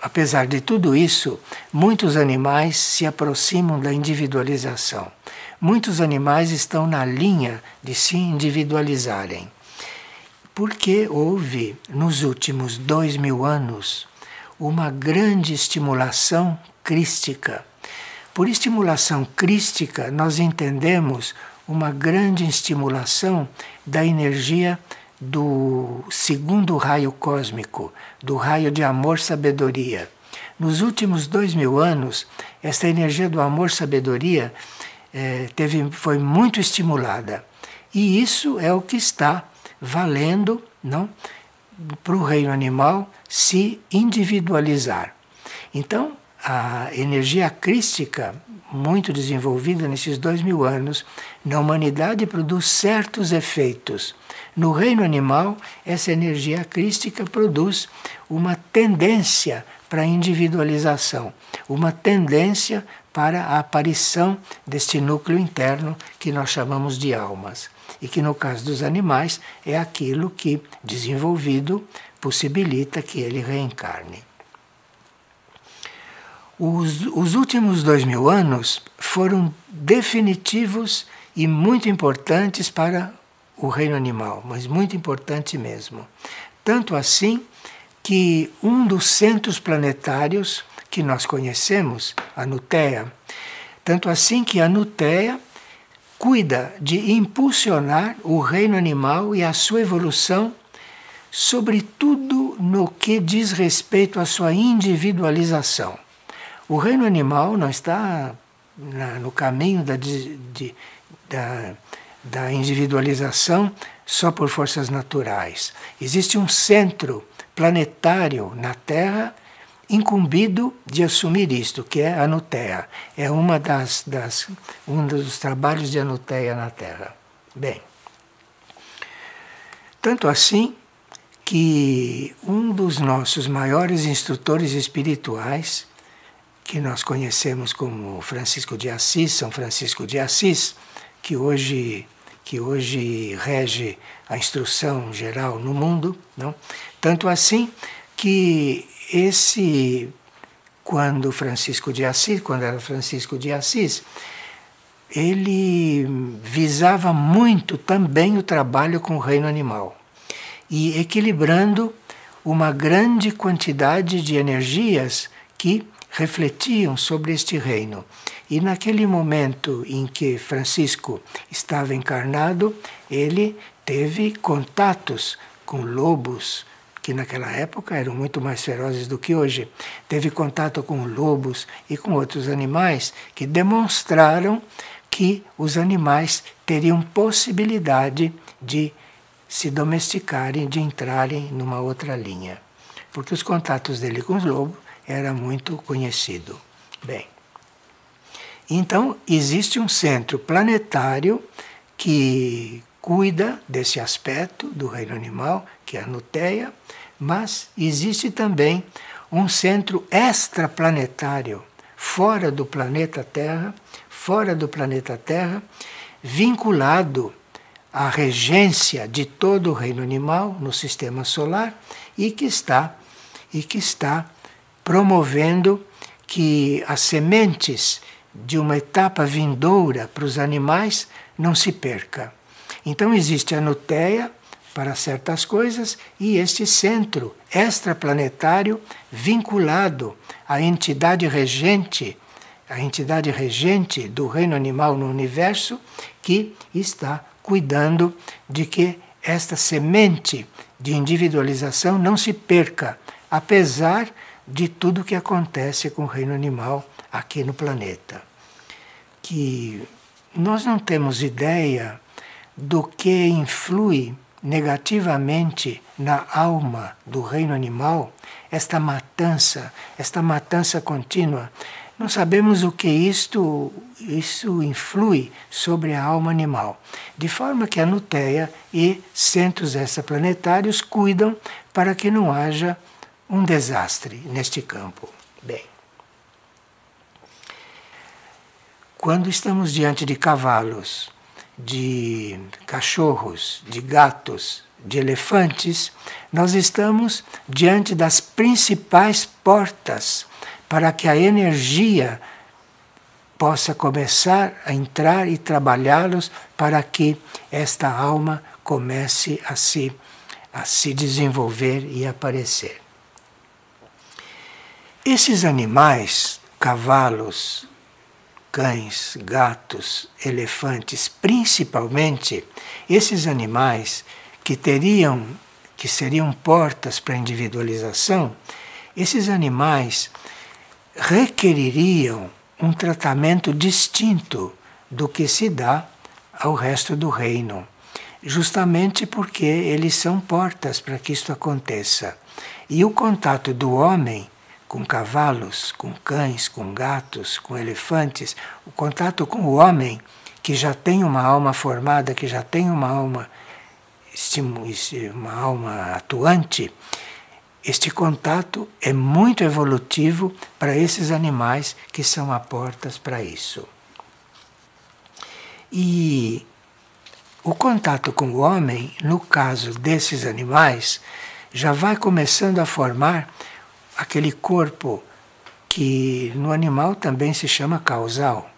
Apesar de tudo isso, muitos animais se aproximam da individualização. Muitos animais estão na linha de se individualizarem. Porque houve, nos últimos 2000 anos, uma grande estimulação crística. Por estimulação crística, nós entendemos uma grande estimulação da energia do segundo raio cósmico, do raio de amor-sabedoria. Nos últimos 2000 anos, essa energia do amor-sabedoria foi muito estimulada. E isso é o que está valendo, não, para o reino animal se individualizar. Então, a energia crística, muito desenvolvida nesses 2000 anos, na humanidade produz certos efeitos. No reino animal, essa energia crística produz uma tendência para a individualização, uma tendência para a aparição deste núcleo interno que nós chamamos de almas. E que no caso dos animais é aquilo que, desenvolvido, possibilita que ele reencarne. Os últimos 2000 anos foram definitivos e muito importantes para o reino animal, mas muito importante mesmo. Tanto assim que um dos centros planetários que nós conhecemos, a Nuteia, tanto assim que a Nuteia cuida de impulsionar o reino animal e a sua evolução, sobretudo no que diz respeito à sua individualização. O reino animal não está no caminho da individualização só por forças naturais. Existe um centro planetário na Terra incumbido de assumir isto, que é a Anuteia. É um dos trabalhos de Anuteia na Terra. Bem, tanto assim que um dos nossos maiores instrutores espirituais, que nós conhecemos como Francisco de Assis, São Francisco de Assis, que hoje rege a instrução geral no mundo, não? Tanto assim que quando era Francisco de Assis, ele visava muito também o trabalho com o reino animal e equilibrando uma grande quantidade de energias que refletiam sobre este reino. E naquele momento em que Francisco estava encarnado, ele teve contatos com lobos, que naquela época eram muito mais ferozes do que hoje. Teve contato com lobos e com outros animais que demonstraram que os animais teriam possibilidade de se domesticarem, de entrarem numa outra linha. Porque os contatos dele com os lobos era muito conhecido. Bem, então existe um centro planetário que cuida desse aspecto do reino animal, que é a Anuteia, mas existe também um centro extraplanetário, fora do planeta Terra, vinculado à regência de todo o reino animal no sistema solar e que está promovendo que as sementes de uma etapa vindoura para os animais não se perca. Então existe a Anuteia para certas coisas e este centro extraplanetário vinculado à entidade regente do reino animal no universo, que está cuidando de que esta semente de individualização não se perca, apesar de tudo que acontece com o reino animal aqui no planeta. Que nós não temos ideia do que influi negativamente na alma do reino animal, esta matança contínua. Não sabemos o que isso influi sobre a alma animal. De forma que a Anuteia e centros extraplanetários cuidam para que não haja um desastre neste campo. Bem, quando estamos diante de cavalos, de cachorros, de gatos, de elefantes, nós estamos diante das principais portas para que a energia possa começar a entrar e trabalhá-los para que esta alma comece a se desenvolver e aparecer. Esses animais, cavalos, cães, gatos, elefantes, principalmente esses animais que seriam portas para a individualização, esses animais requereriam um tratamento distinto do que se dá ao resto do reino, justamente porque eles são portas para que isto aconteça. E o contato do homem com cavalos, com cães, com gatos, com elefantes, o contato com o homem que já tem uma alma formada, que já tem uma alma atuante, este contato é muito evolutivo para esses animais que são as portas para isso. E o contato com o homem, no caso desses animais, já vai começando a formar aquele corpo que no animal também se chama causal,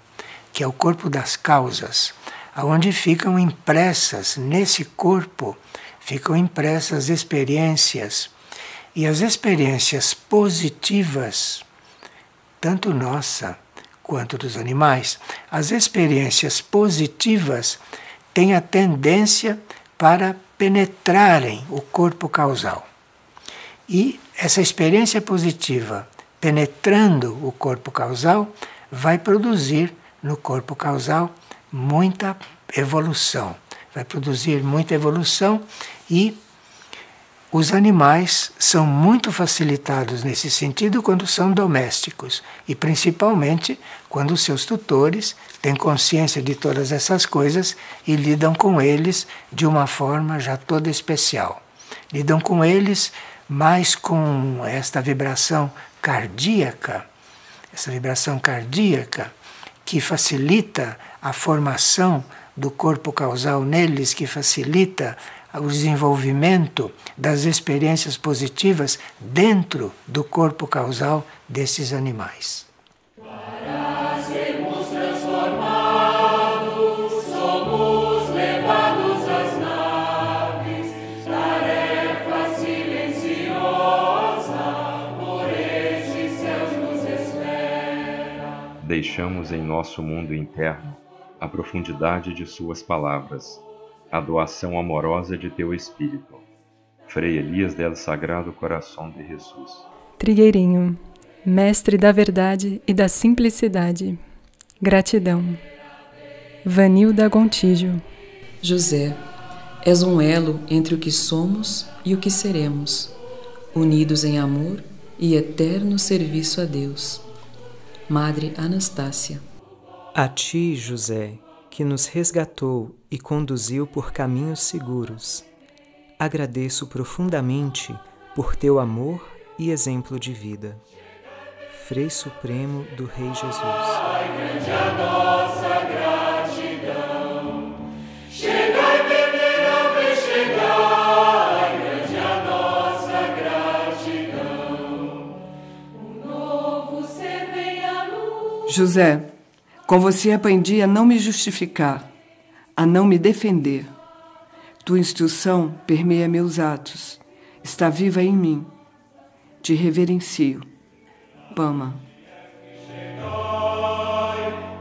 que é o corpo das causas, onde ficam impressas, nesse corpo, ficam impressas experiências, e as experiências positivas, tanto nossa quanto dos animais, as experiências positivas têm a tendência para penetrarem o corpo causal. E essa experiência positiva, penetrando o corpo causal, vai produzir no corpo causal muita evolução. Vai produzir muita evolução e os animais são muito facilitados nesse sentido quando são domésticos e principalmente quando os seus tutores têm consciência de todas essas coisas e lidam com eles de uma forma já toda especial. Lidam com eles mais com esta vibração cardíaca que facilita a formação do corpo causal neles, que facilita o desenvolvimento das experiências positivas dentro do corpo causal desses animais. Para sermos transformados, somos levados às naves, tarefa silenciosa, por esses céus nos espera. Deixamos em nosso mundo interno a profundidade de suas palavras, a doação amorosa de teu Espírito. Frei Elias del Sagrado Coração de Jesus. Trigueirinho, mestre da verdade e da simplicidade. Gratidão. Vanilda Gontijo. José, és um elo entre o que somos e o que seremos, unidos em amor e eterno serviço a Deus. Madre Anastácia. A ti, José, que nos resgatou e conduziu por caminhos seguros, agradeço profundamente por teu amor e exemplo de vida. Frei Supremo do Rei Jesus. Grande a nossa gratidão, chegai venerável, chegai, grande a nossa gratidão, um novo ser vem à luz. José, com você aprendi a não me justificar, a não me defender. Tua instrução permeia meus atos, está viva em mim. Te reverencio. Pama. Chegai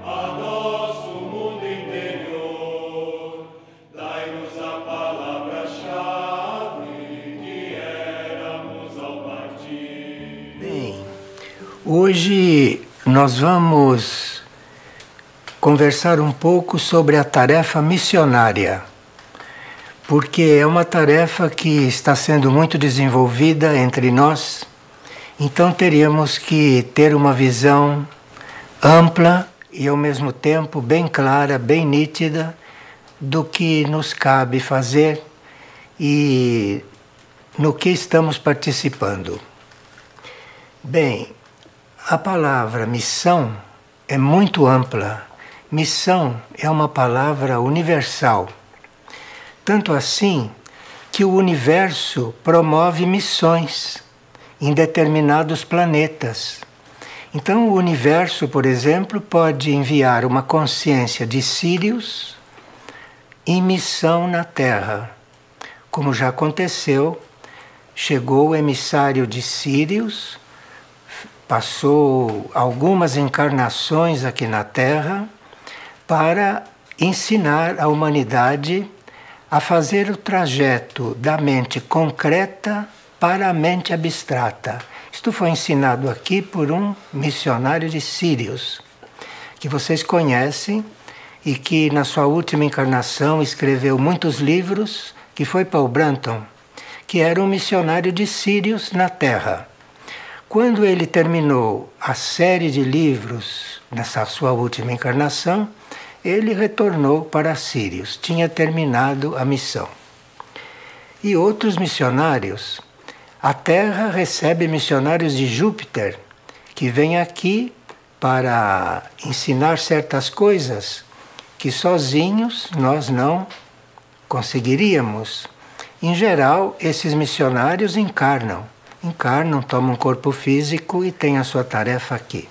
a nosso mundo interior, dai-nos a palavra-chave que éramos ao partir. Bem, hoje nós vamos conversar um pouco sobre a tarefa missionária, porque é uma tarefa que está sendo muito desenvolvida entre nós, então teríamos que ter uma visão ampla e ao mesmo tempo bem clara, bem nítida do que nos cabe fazer e no que estamos participando. Bem, a palavra missão é muito ampla. Missão é uma palavra universal, tanto assim que o universo promove missões em determinados planetas. Então o universo, por exemplo, pode enviar uma consciência de Sírius em missão na Terra. Como já aconteceu, chegou o emissário de Sírius, passou algumas encarnações aqui na Terra, para ensinar a humanidade a fazer o trajeto da mente concreta para a mente abstrata. Isto foi ensinado aqui por um missionário de Sírius, que vocês conhecem e que na sua última encarnação escreveu muitos livros, que foi Paul Branton, que era um missionário de Sírius na Terra. Quando ele terminou a série de livros nessa sua última encarnação, ele retornou para Sírius, tinha terminado a missão. E outros missionários, a Terra recebe missionários de Júpiter, que vêm aqui para ensinar certas coisas que sozinhos nós não conseguiríamos. Em geral, esses missionários encarnam, tomam um corpo físico e têm a sua tarefa aqui.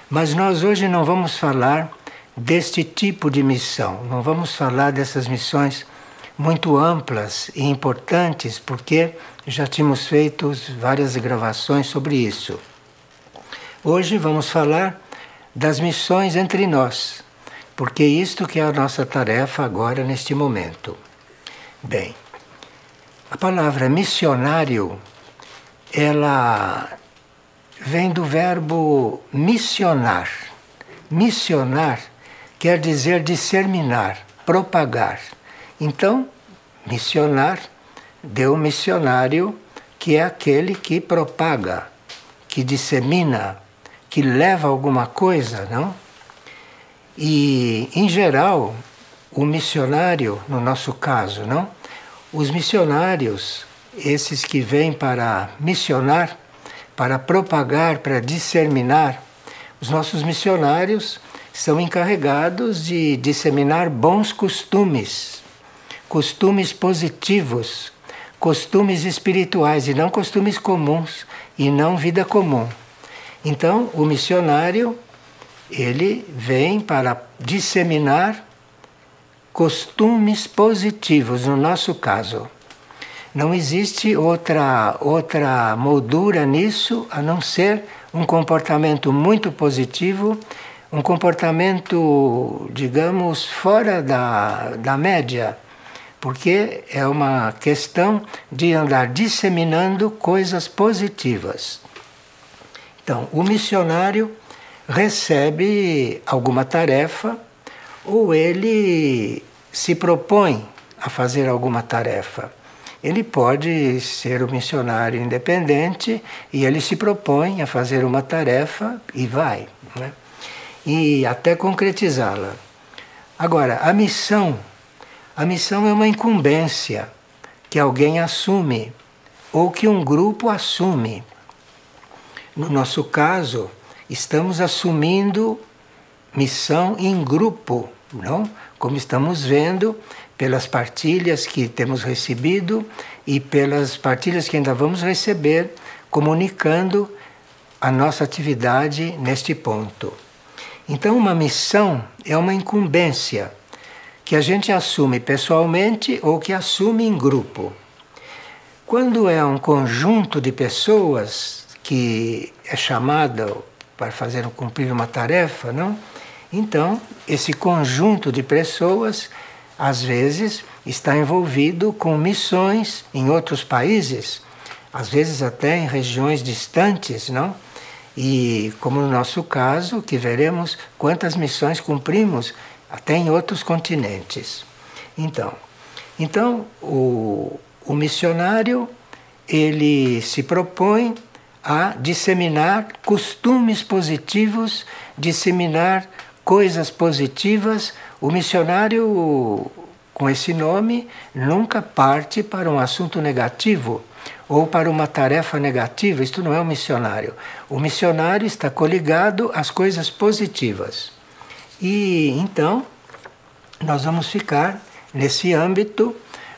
Mas nós hoje não vamos falar deste tipo de missão, não vamos falar dessas missões muito amplas e importantes, porque já tínhamos feito várias gravações sobre isso. Hoje vamos falar das missões entre nós, porque isto que é a nossa tarefa agora, neste momento. Bem, a palavra missionário, ela vem do verbo missionar. Missionar quer dizer disseminar, propagar. Então, missionar deu missionário, que é aquele que propaga, que dissemina, que leva alguma coisa, não? E, em geral, o missionário, no nosso caso, não? Os missionários, esses que vêm para missionar, para propagar, para disseminar, os nossos missionários são encarregados de disseminar bons costumes, costumes positivos, costumes espirituais e não costumes comuns e não vida comum. Então, o missionário, ele vem para disseminar costumes positivos, no nosso caso. Não existe outra moldura nisso, a não ser um comportamento muito positivo, um comportamento, digamos, fora da média, porque é uma questão de andar disseminando coisas positivas. Então, o missionário recebe alguma tarefa ou ele se propõe a fazer alguma tarefa. Ele pode ser um missionário independente e ele se propõe a fazer uma tarefa e vai, né? E até concretizá-la. Agora, a missão é uma incumbência que alguém assume ou que um grupo assume. No nosso caso, estamos assumindo missão em grupo, não? Como estamos vendo pelas partilhas que temos recebido e pelas partilhas que ainda vamos receber, comunicando a nossa atividade neste ponto. Então, uma missão é uma incumbência que a gente assume pessoalmente ou que assume em grupo. Quando é um conjunto de pessoas que é chamado para cumprir uma tarefa, não? Então, esse conjunto de pessoas, às vezes, está envolvido com missões em outros países, às vezes até em regiões distantes, não? E, como no nosso caso, que veremos quantas missões cumprimos até em outros continentes. Então o missionário, ele se propõe a disseminar costumes positivos, disseminar coisas positivas. O missionário, com esse nome, nunca parte para um assunto negativo ou para uma tarefa negativa. Isto não é um missionário. O missionário está coligado às coisas positivas. E então nós vamos ficar nesse âmbito,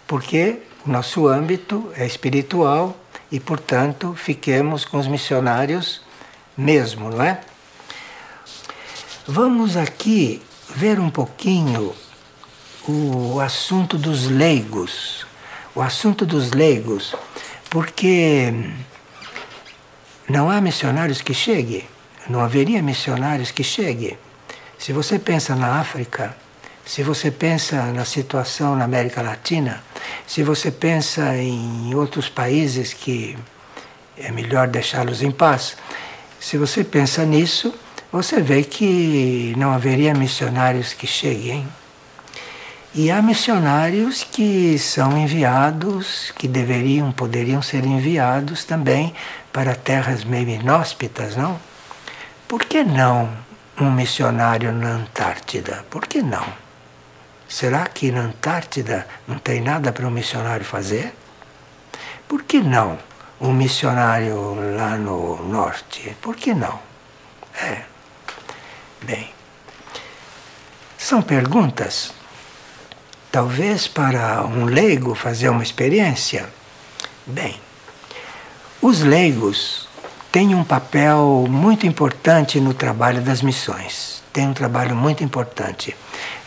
porque o nosso âmbito é espiritual e, portanto, fiquemos com os missionários mesmo, não é? Vamos aqui ver um pouquinho o assunto dos leigos. O assunto dos leigos, porque não há missionários que cheguem, não haveria missionários que cheguem. Se você pensa na África, se você pensa na situação na América Latina, se você pensa em outros países que é melhor deixá-los em paz, se você pensa nisso, você vê que não haveria missionários que cheguem. E há missionários que são enviados, que poderiam ser enviados também para terras meio inóspitas, não? Por que não um missionário na Antártida? Por que não? Será que na Antártida não tem nada para um missionário fazer? Por que não um missionário lá no norte? Por que não? Bem, são perguntas. Talvez para um leigo fazer uma experiência. Bem, os leigos têm um papel muito importante no trabalho das missões. Tem um trabalho muito importante.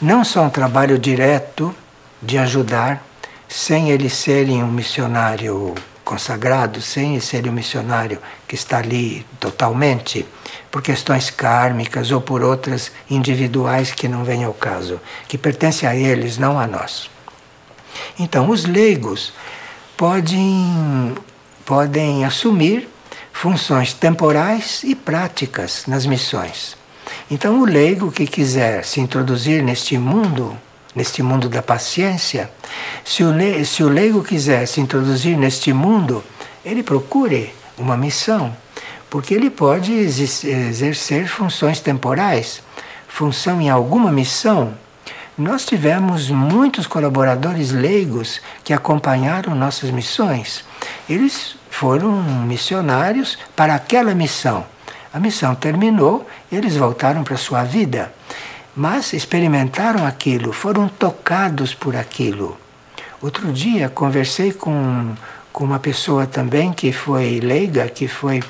Não só um trabalho direto de ajudar, sem eles serem um missionário consagrado, sem ser um missionário que está ali totalmente, por questões kármicas ou por outras individuais que não vêm ao caso, que pertencem a eles, não a nós. Então, os leigos podem assumir funções temporais e práticas nas missões. Então, o leigo que quiser se introduzir neste mundo da paciência, se o leigo quiser se introduzir neste mundo, ele procure uma missão, porque ele pode exercer funções temporais, função em alguma missão. Nós tivemos muitos colaboradores leigos que acompanharam nossas missões. Eles foram missionários para aquela missão. A missão terminou, eles voltaram para a sua vida, mas experimentaram aquilo, foram tocados por aquilo. Outro dia conversei com uma pessoa também que foi leiga, que foi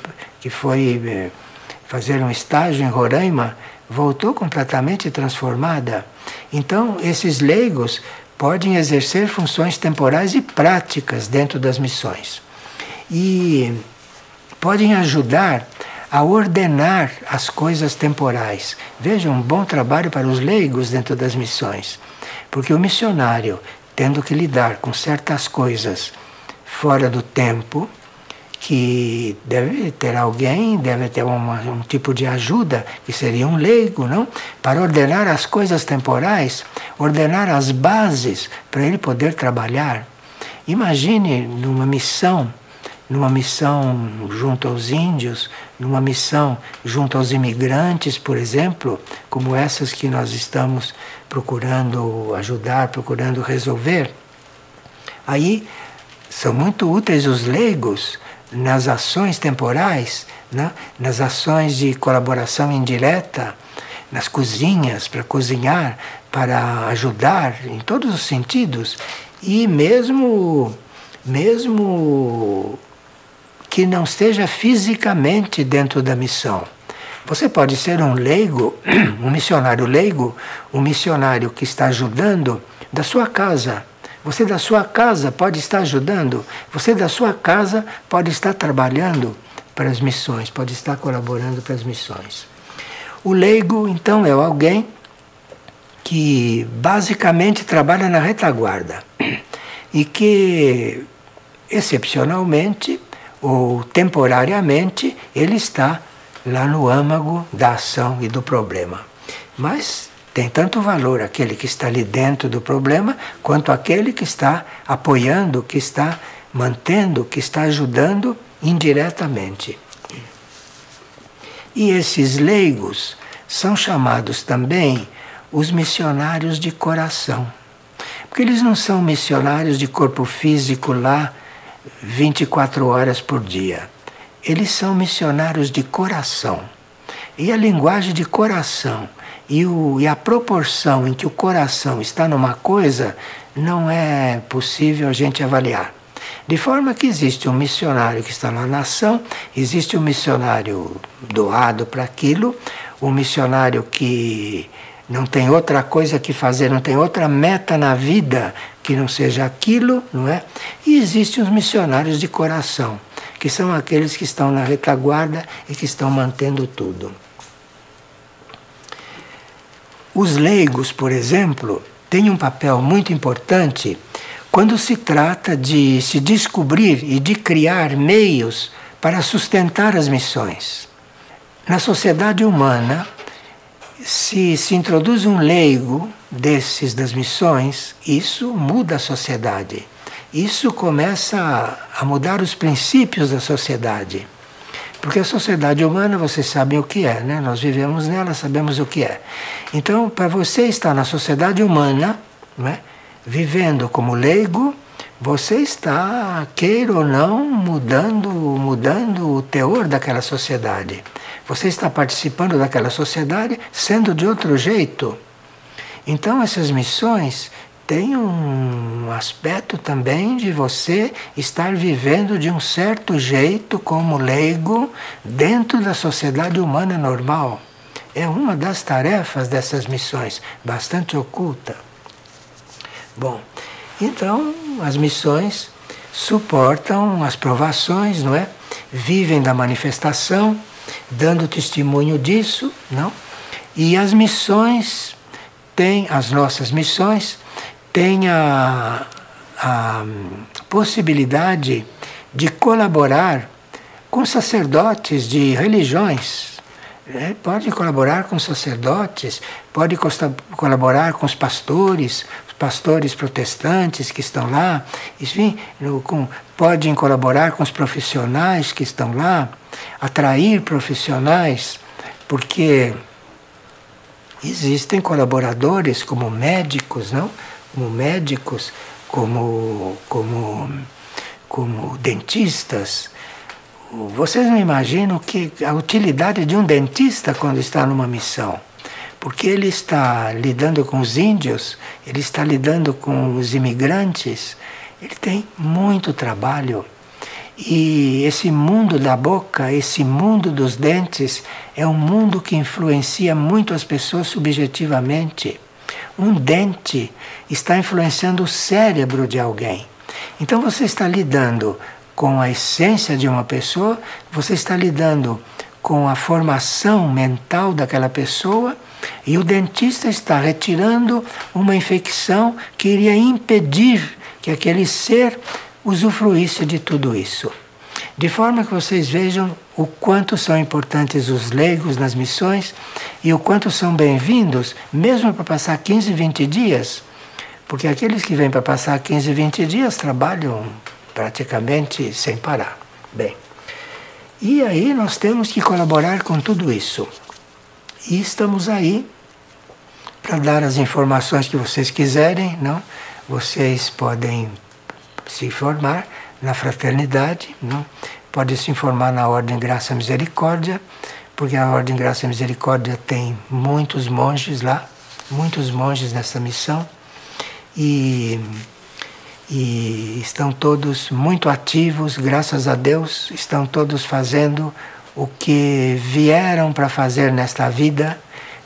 fazer um estágio em Roraima, voltou completamente transformada. Então, esses leigos podem exercer funções temporais e práticas dentro das missões. E podem ajudar a ordenar as coisas temporais. Veja, um bom trabalho para os leigos dentro das missões. Porque o missionário, tendo que lidar com certas coisas fora do tempo, que deve ter alguém, deve ter um tipo de ajuda, que seria um leigo, não? Para ordenar as coisas temporais, ordenar as bases para ele poder trabalhar. Imagine numa missão junto aos índios, numa missão junto aos imigrantes, por exemplo, como essas que nós estamos procurando ajudar, procurando resolver. Aí são muito úteis os leigos nas ações temporais, né? Nas ações de colaboração indireta, nas cozinhas, para cozinhar, para ajudar em todos os sentidos, e mesmo que não esteja fisicamente dentro da missão. Você pode ser um leigo, um missionário leigo, um missionário que está ajudando da sua casa. Você da sua casa pode estar ajudando, você da sua casa pode estar trabalhando para as missões, pode estar colaborando para as missões. O leigo, então, é alguém que basicamente trabalha na retaguarda e que, excepcionalmente ou temporariamente, ele está lá no âmago da ação e do problema. Mas tem tanto valor aquele que está ali dentro do problema, quanto aquele que está apoiando, que está mantendo, que está ajudando indiretamente. E esses leigos são chamados também os missionários de coração. Porque eles não são missionários de corpo físico lá 24 horas por dia. Eles são missionários de coração. E a linguagem de coração e a proporção em que o coração está numa coisa não é possível a gente avaliar. De forma que existe um missionário que está lá na ação, existe um missionário doado para aquilo, um missionário que não tem outra coisa que fazer, não tem outra meta na vida que não seja aquilo, não é? E existem os missionários de coração, que são aqueles que estão na retaguarda e que estão mantendo tudo. Os leigos, por exemplo, têm um papel muito importante quando se trata de se descobrir e de criar meios para sustentar as missões. Na sociedade humana, se introduz um leigo desses das missões, isso muda a sociedade. Isso começa a mudar os princípios da sociedade. Porque a sociedade humana, vocês sabem o que é, né? Nós vivemos nela, sabemos o que é. Então, para você estar na sociedade humana, né, vivendo como leigo, você está, queira ou não, mudando o teor daquela sociedade. Você está participando daquela sociedade sendo de outro jeito. Então, essas missões têm um aspecto também de você estar vivendo de um certo jeito como leigo dentro da sociedade humana normal. É uma das tarefas dessas missões, bastante oculta. Bom, então as missões suportam as provações, não é? Vivem da manifestação, dando testemunho disso, não? E as missões as nossas missões têm a possibilidade de colaborar com sacerdotes de religiões. Pode colaborar com sacerdotes, pode colaborar com os pastores protestantes que estão lá, enfim, podem colaborar com os profissionais que estão lá, atrair profissionais, porque existem colaboradores como médicos, não? Como médicos, como dentistas. Vocês não imaginam que a utilidade de um dentista quando está numa missão, porque ele está lidando com os índios, ele está lidando com os imigrantes, ele tem muito trabalho. E esse mundo da boca, esse mundo dos dentes, é um mundo que influencia muito as pessoas subjetivamente. Um dente está influenciando o cérebro de alguém. Então você está lidando com a essência de uma pessoa, você está lidando com a formação mental daquela pessoa, e o dentista está retirando uma infecção que iria impedir que aquele ser usufruísse de tudo isso. De forma que vocês vejam o quanto são importantes os leigos nas missões e o quanto são bem-vindos, mesmo para passar 15, 20 dias, porque aqueles que vêm para passar 15, 20 dias trabalham praticamente sem parar. Bem, e aí nós temos que colaborar com tudo isso. E estamos aí para dar as informações que vocês quiserem, não? Vocês podem se informar na fraternidade, não? Pode se informar na Ordem Graça e Misericórdia, porque a Ordem Graça e Misericórdia tem muitos monges lá, muitos monges nessa missão, e estão todos muito ativos, graças a Deus, estão todos fazendo o que vieram para fazer nesta vida,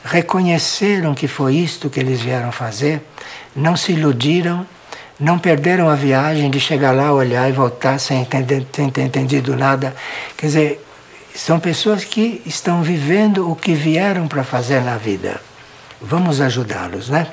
reconheceram que foi isto que eles vieram fazer, não se iludiram, não perderam a viagem de chegar lá, olhar e voltar sem ter entendido nada. Quer dizer, são pessoas que estão vivendo o que vieram para fazer na vida. Vamos ajudá-los, né?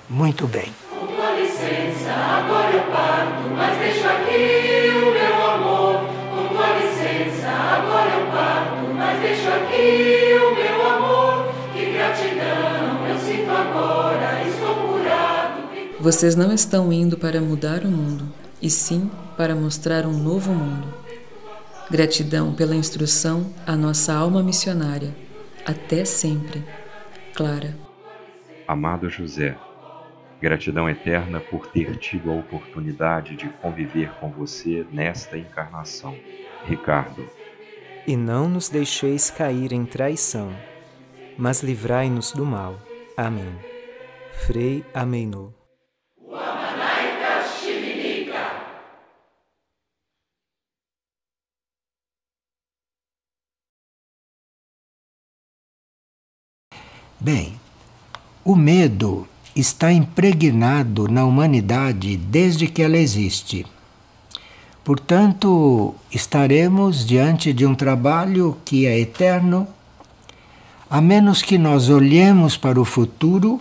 Muito bem. Com tua licença, agora eu parto, mas deixo aqui o meu amor. Com tua licença, agora eu parto, mas deixo aqui o meu amor. Que gratidão eu sinto agora, estou curado. Vocês não estão indo para mudar o mundo, e sim para mostrar um novo mundo. Gratidão pela instrução à nossa alma missionária. Até sempre. Clara. Amado José, gratidão eterna por ter tido a oportunidade de conviver com você nesta encarnação. Ricardo. E não nos deixeis cair em traição, mas livrai-nos do mal. Amém. Frei Ameinô. Bem, o medo está impregnado na humanidade desde que ela existe. Portanto, estaremos diante de um trabalho que é eterno, a menos que nós olhemos para o futuro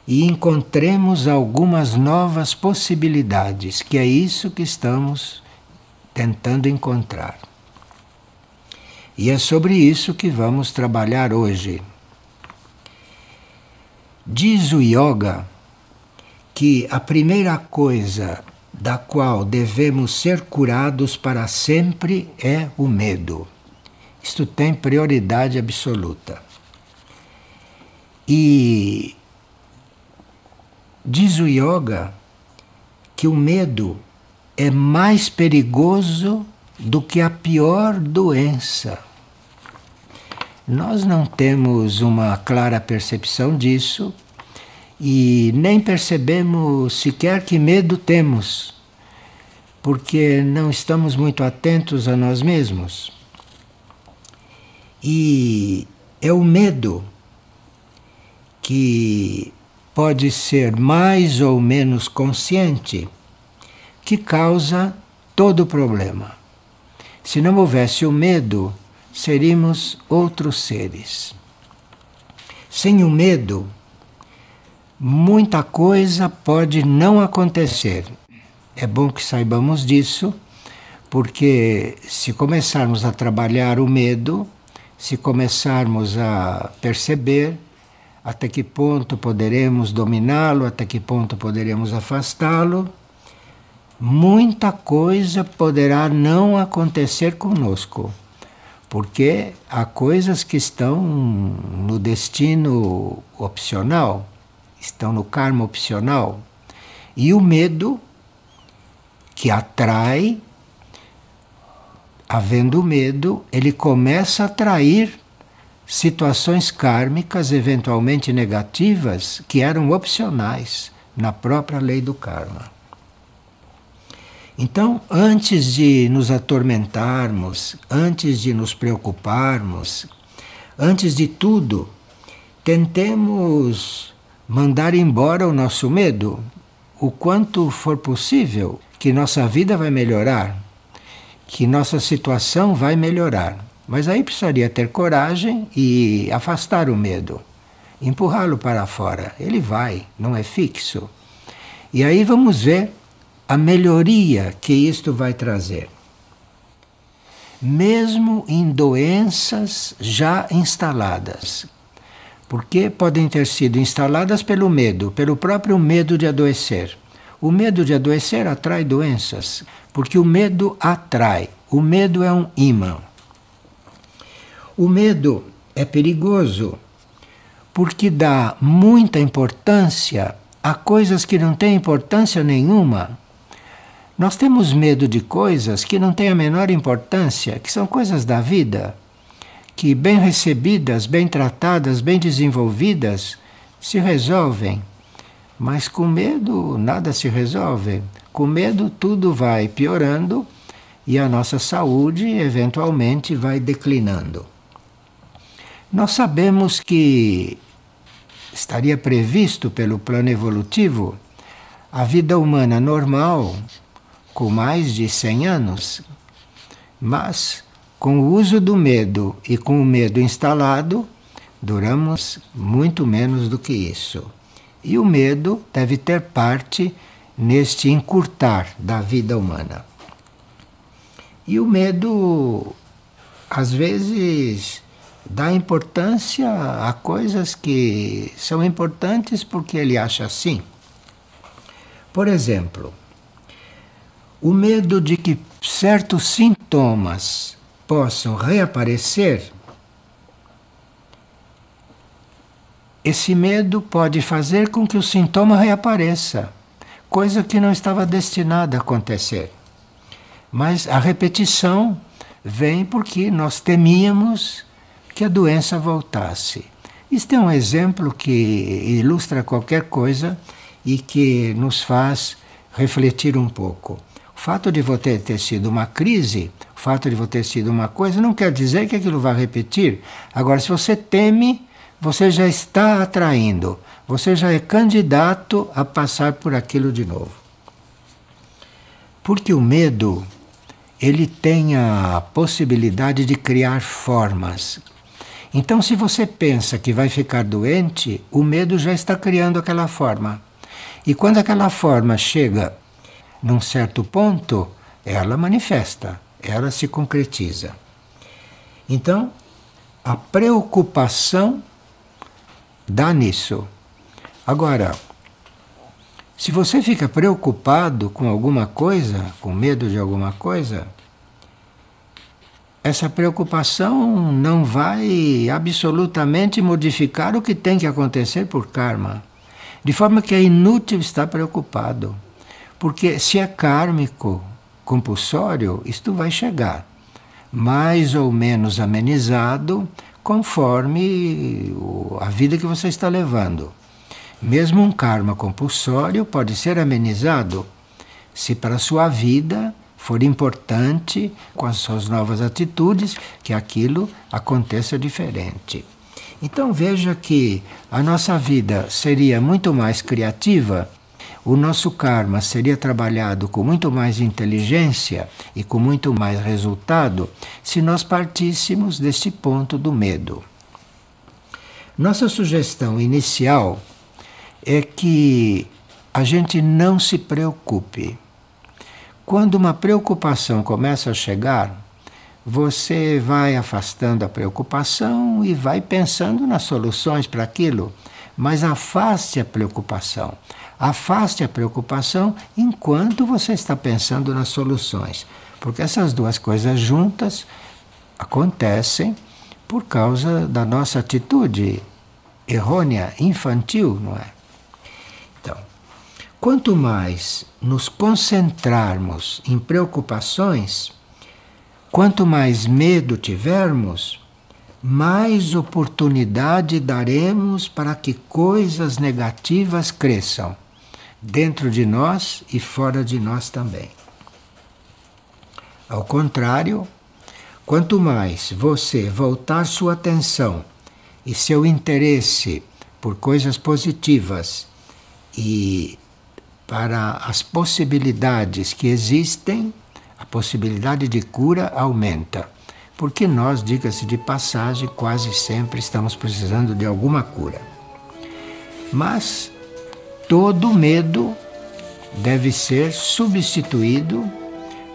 e encontremos algumas novas possibilidades, que é isso que estamos tentando encontrar. E é sobre isso que vamos trabalhar hoje. Diz o yoga que a primeira coisa da qual devemos ser curados para sempre é o medo. Isto tem prioridade absoluta. E diz o yoga que o medo é mais perigoso do que a pior doença. Nós não temos uma clara percepção disso e nem percebemos sequer que medo temos, porque não estamos muito atentos a nós mesmos. E é o medo que pode ser mais ou menos consciente, que causa todo o problema. Se não houvesse o medo, seríamos outros seres. Sem o medo, muita coisa pode não acontecer. É bom que saibamos disso, porque se começarmos a trabalhar o medo, se começarmos a perceber até que ponto poderemos dominá-lo, até que ponto poderemos afastá-lo, muita coisa poderá não acontecer conosco, porque há coisas que estão no destino opcional, estão no karma opcional, e o medo que atrai, havendo medo, ele começa a atrair situações kármicas eventualmente negativas que eram opcionais na própria lei do karma. Então, antes de nos atormentarmos, antes de nos preocuparmos, antes de tudo, tentemos mandar embora o nosso medo o quanto for possível, que nossa vida vai melhorar, que nossa situação vai melhorar. Mas aí precisaria ter coragem e afastar o medo, empurrá-lo para fora. Ele vai, não é fixo. E aí vamos ver a melhoria que isto vai trazer. Mesmo em doenças já instaladas, porque podem ter sido instaladas pelo medo, pelo próprio medo de adoecer. O medo de adoecer atrai doenças, porque o medo atrai, o medo é um imã. O medo é perigoso porque dá muita importância a coisas que não têm importância nenhuma. Nós temos medo de coisas que não têm a menor importância, que são coisas da vida, que bem recebidas, bem tratadas, bem desenvolvidas, se resolvem. Mas com medo nada se resolve. Com medo tudo vai piorando e a nossa saúde eventualmente vai declinando. Nós sabemos que estaria previsto pelo plano evolutivo a vida humana normal com mais de 100 anos, mas com o uso do medo e com o medo instalado, duramos muito menos do que isso. E o medo deve ter parte neste encurtar da vida humana. E o medo, às vezes, dá importância a coisas que são importantes porque ele acha assim. Por exemplo, o medo de que certos sintomas possam reaparecer, esse medo pode fazer com que o sintoma reapareça, coisa que não estava destinada a acontecer. Mas a repetição vem porque nós temíamos que a doença voltasse. Isto é um exemplo que ilustra qualquer coisa e que nos faz refletir um pouco. O fato de você ter sido uma crise, o fato de você ter sido uma coisa, não quer dizer que aquilo vai repetir. Agora, se você teme, você já está atraindo, você já é candidato a passar por aquilo de novo. Porque o medo, ele tem a possibilidade de criar formas. Então, se você pensa que vai ficar doente, o medo já está criando aquela forma. E quando aquela forma chega num certo ponto, ela manifesta, ela se concretiza. Então, a preocupação dá nisso. Agora, se você fica preocupado com alguma coisa, com medo de alguma coisa, essa preocupação não vai absolutamente modificar o que tem que acontecer por karma. De forma que é inútil estar preocupado. Porque se é kármico, compulsório, isto vai chegar. Mais ou menos amenizado, conforme a vida que você está levando. Mesmo um karma compulsório pode ser amenizado se para a sua vida for importante, com as suas novas atitudes, que aquilo aconteça diferente. Então veja que a nossa vida seria muito mais criativa, o nosso karma seria trabalhado com muito mais inteligência e com muito mais resultado se nós partíssemos desse ponto do medo. Nossa sugestão inicial é que a gente não se preocupe. Quando uma preocupação começa a chegar, você vai afastando a preocupação e vai pensando nas soluções para aquilo, mas afaste a preocupação. Afaste a preocupação enquanto você está pensando nas soluções, porque essas duas coisas juntas acontecem por causa da nossa atitude errônea, infantil, não é? Então, quanto mais nos concentrarmos em preocupações, quanto mais medo tivermos, mais oportunidade daremos para que coisas negativas cresçam, dentro de nós e fora de nós também. Ao contrário, quanto mais você voltar sua atenção e seu interesse por coisas positivas e para as possibilidades que existem, a possibilidade de cura aumenta. Porque nós, diga-se de passagem, quase sempre estamos precisando de alguma cura. Mas todo medo deve ser substituído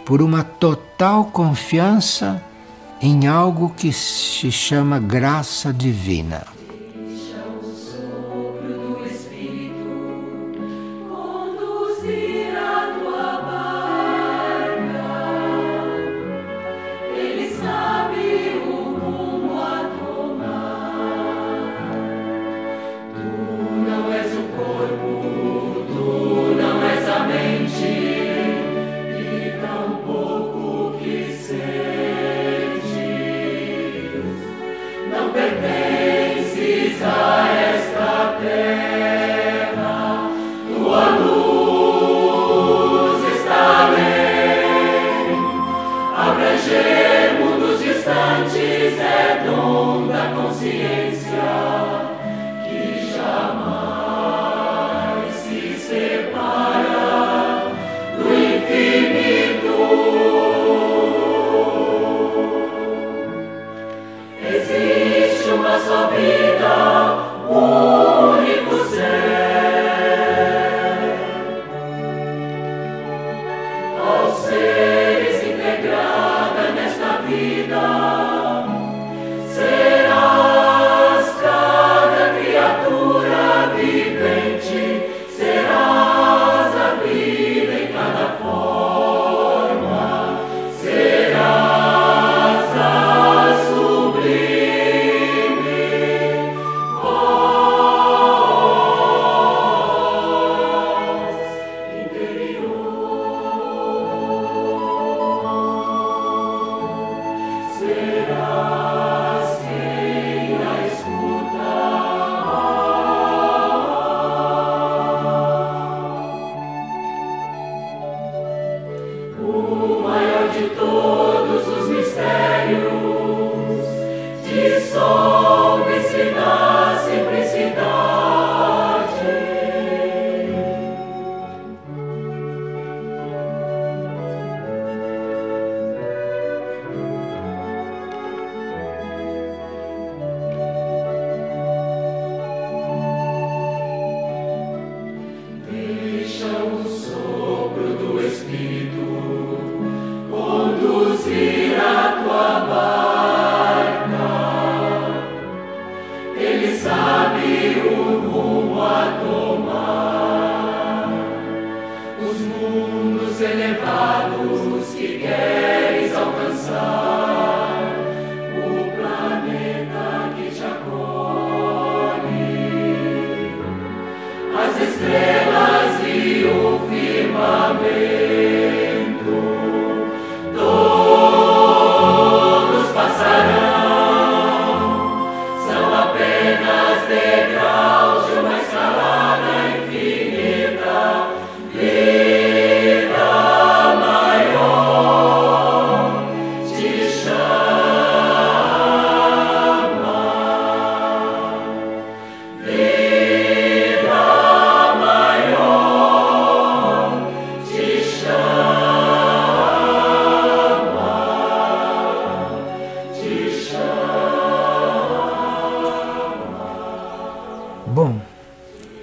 por uma total confiança em algo que se chama graça divina. Não pertence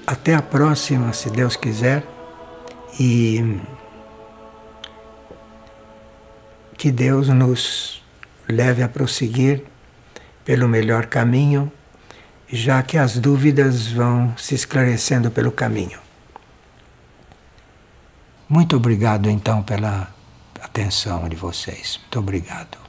até a próxima, se Deus quiser, e que Deus nos leve a prosseguir pelo melhor caminho, já que as dúvidas vão se esclarecendo pelo caminho. Muito obrigado, então, pela atenção de vocês. Muito obrigado.